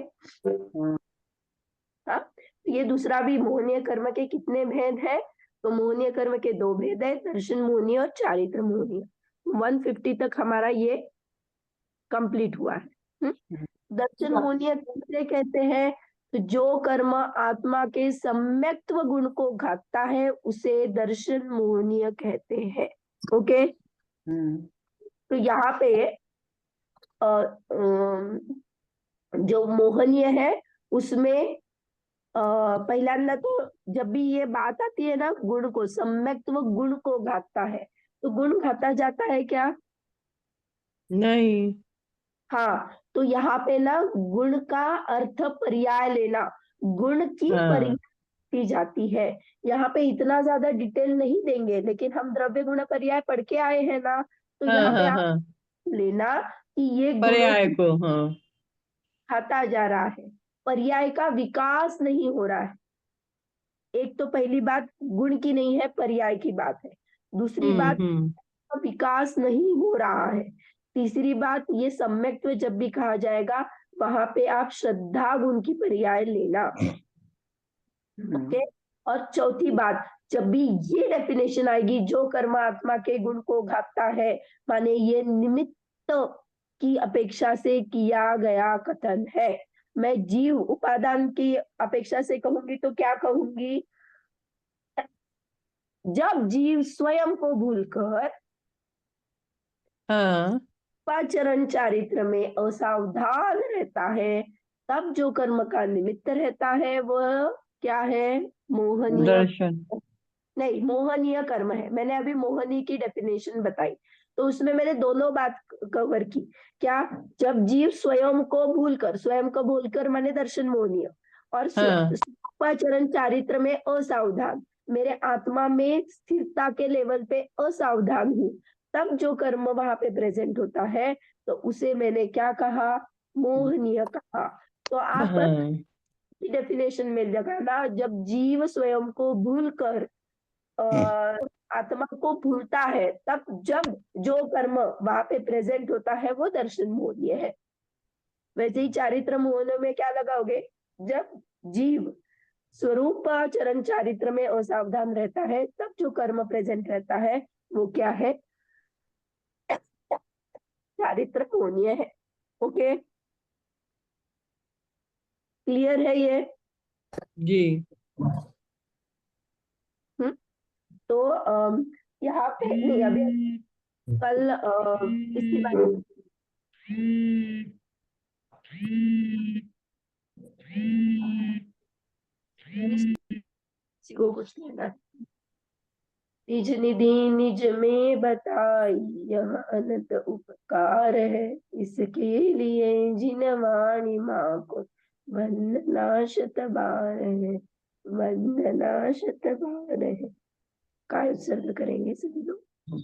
हाँ, ये दूसरा भी मोहनीय कर्म के कितने भेद है? तो मोहनीय कर्म के 2 भेद है, दर्शन मोहनीय और चारित्र मोहनीय। 150 तक हमारा ये कंप्लीट हुआ है। दर्शन मोहनीय कैसे कहते हैं? तो जो कर्म आत्मा के सम्यक्त्व गुण को घातता है उसे दर्शन मोहनीय कहते हैं। ओके, तो यहाँ पे जो मोहनीय है उसमें पहिल्यांदा तो जब भी ये बात आती है ना, गुण को, सम्यक्त्व गुण को घातता है, तो गुण घाता जाता है क्या? नहीं। हाँ, तो यहाँ पे ना गुण का अर्थ पर्याय लेना, गुण की पर्याय की जाती है। यहाँ पे इतना ज्यादा डिटेल नहीं देंगे, लेकिन हम द्रव्य गुण पर्याय पढ़ के आए हैं ना, तो हाँ यहाँ पे हाँ आप हाँ लेना कि ये गुणों पर्याय की को, हाँ खाता जा रहा है, पर्याय का विकास नहीं हो रहा है। एक तो पहली बात गुण की नहीं है, पर्याय की बात है। दूसरी बात विकास नहीं हो रहा है। तीसरी बात ये सम्यक्त्व जब भी कहा जाएगा वहां पे आप श्रद्धा गुण की पर्याय लेना। ओके। और चौथी बात, जब भी ये डेफिनेशन आएगी जो कर्म आत्मा के गुण को घातता है, माने ये निमित्त की अपेक्षा से किया गया कथन है। मैं जीव उपादान की अपेक्षा से कहूंगी तो क्या कहूंगी? जब जीव स्वयं को भूलकर हाँ पाचरण चारित्र में असावधान रहता है, तब जो कर्म का निमित्त रहता है वह क्या है? मोहनीय दर्शन, नहीं, मोहनीय कर्म है। मैंने अभी मोहनी की डेफिनेशन बताई, तो उसमें मैंने दोनों बात कवर की। क्या? जब जीव स्वयं को भूलकर माने दर्शन मोहनीय, और हाँ चरण चारित्र में असावधान, मेरे आत्मा में स्थिरता के लेवल पे असावधान हूँ, तब जो कर्म वहां पे प्रेजेंट होता है तो उसे मैंने क्या कहा? मोहनीय कहा। तो आप हाँ डेफिनेशन मिल जाएगा ना, जब जीव स्वयं को भूलकर आत्मा को भूलता है, तब जब जो कर्म वहां पे प्रेजेंट होता है वो दर्शन मोहनीय है। वैसे ही चारित्र मोहन में क्या लगाओगे? जब जीव स्वरूप चरण चारित्र में असावधान रहता है, तब जो कर्म प्रेजेंट रहता है वो क्या है? चारित्र मोहनीय है। ओके, क्लियर है ये? जी तो यहाँ पे नहीं, अभी कल इसके बारे किसी को कुछ लेना है। निज निधि निज में बताई, यह अनंत उपकार है, इसके लिए जिन वाणी माँ को वंदना शत बार है, वंदना शत बार है। काय उत्सर्ग करेंगे सभी लोग।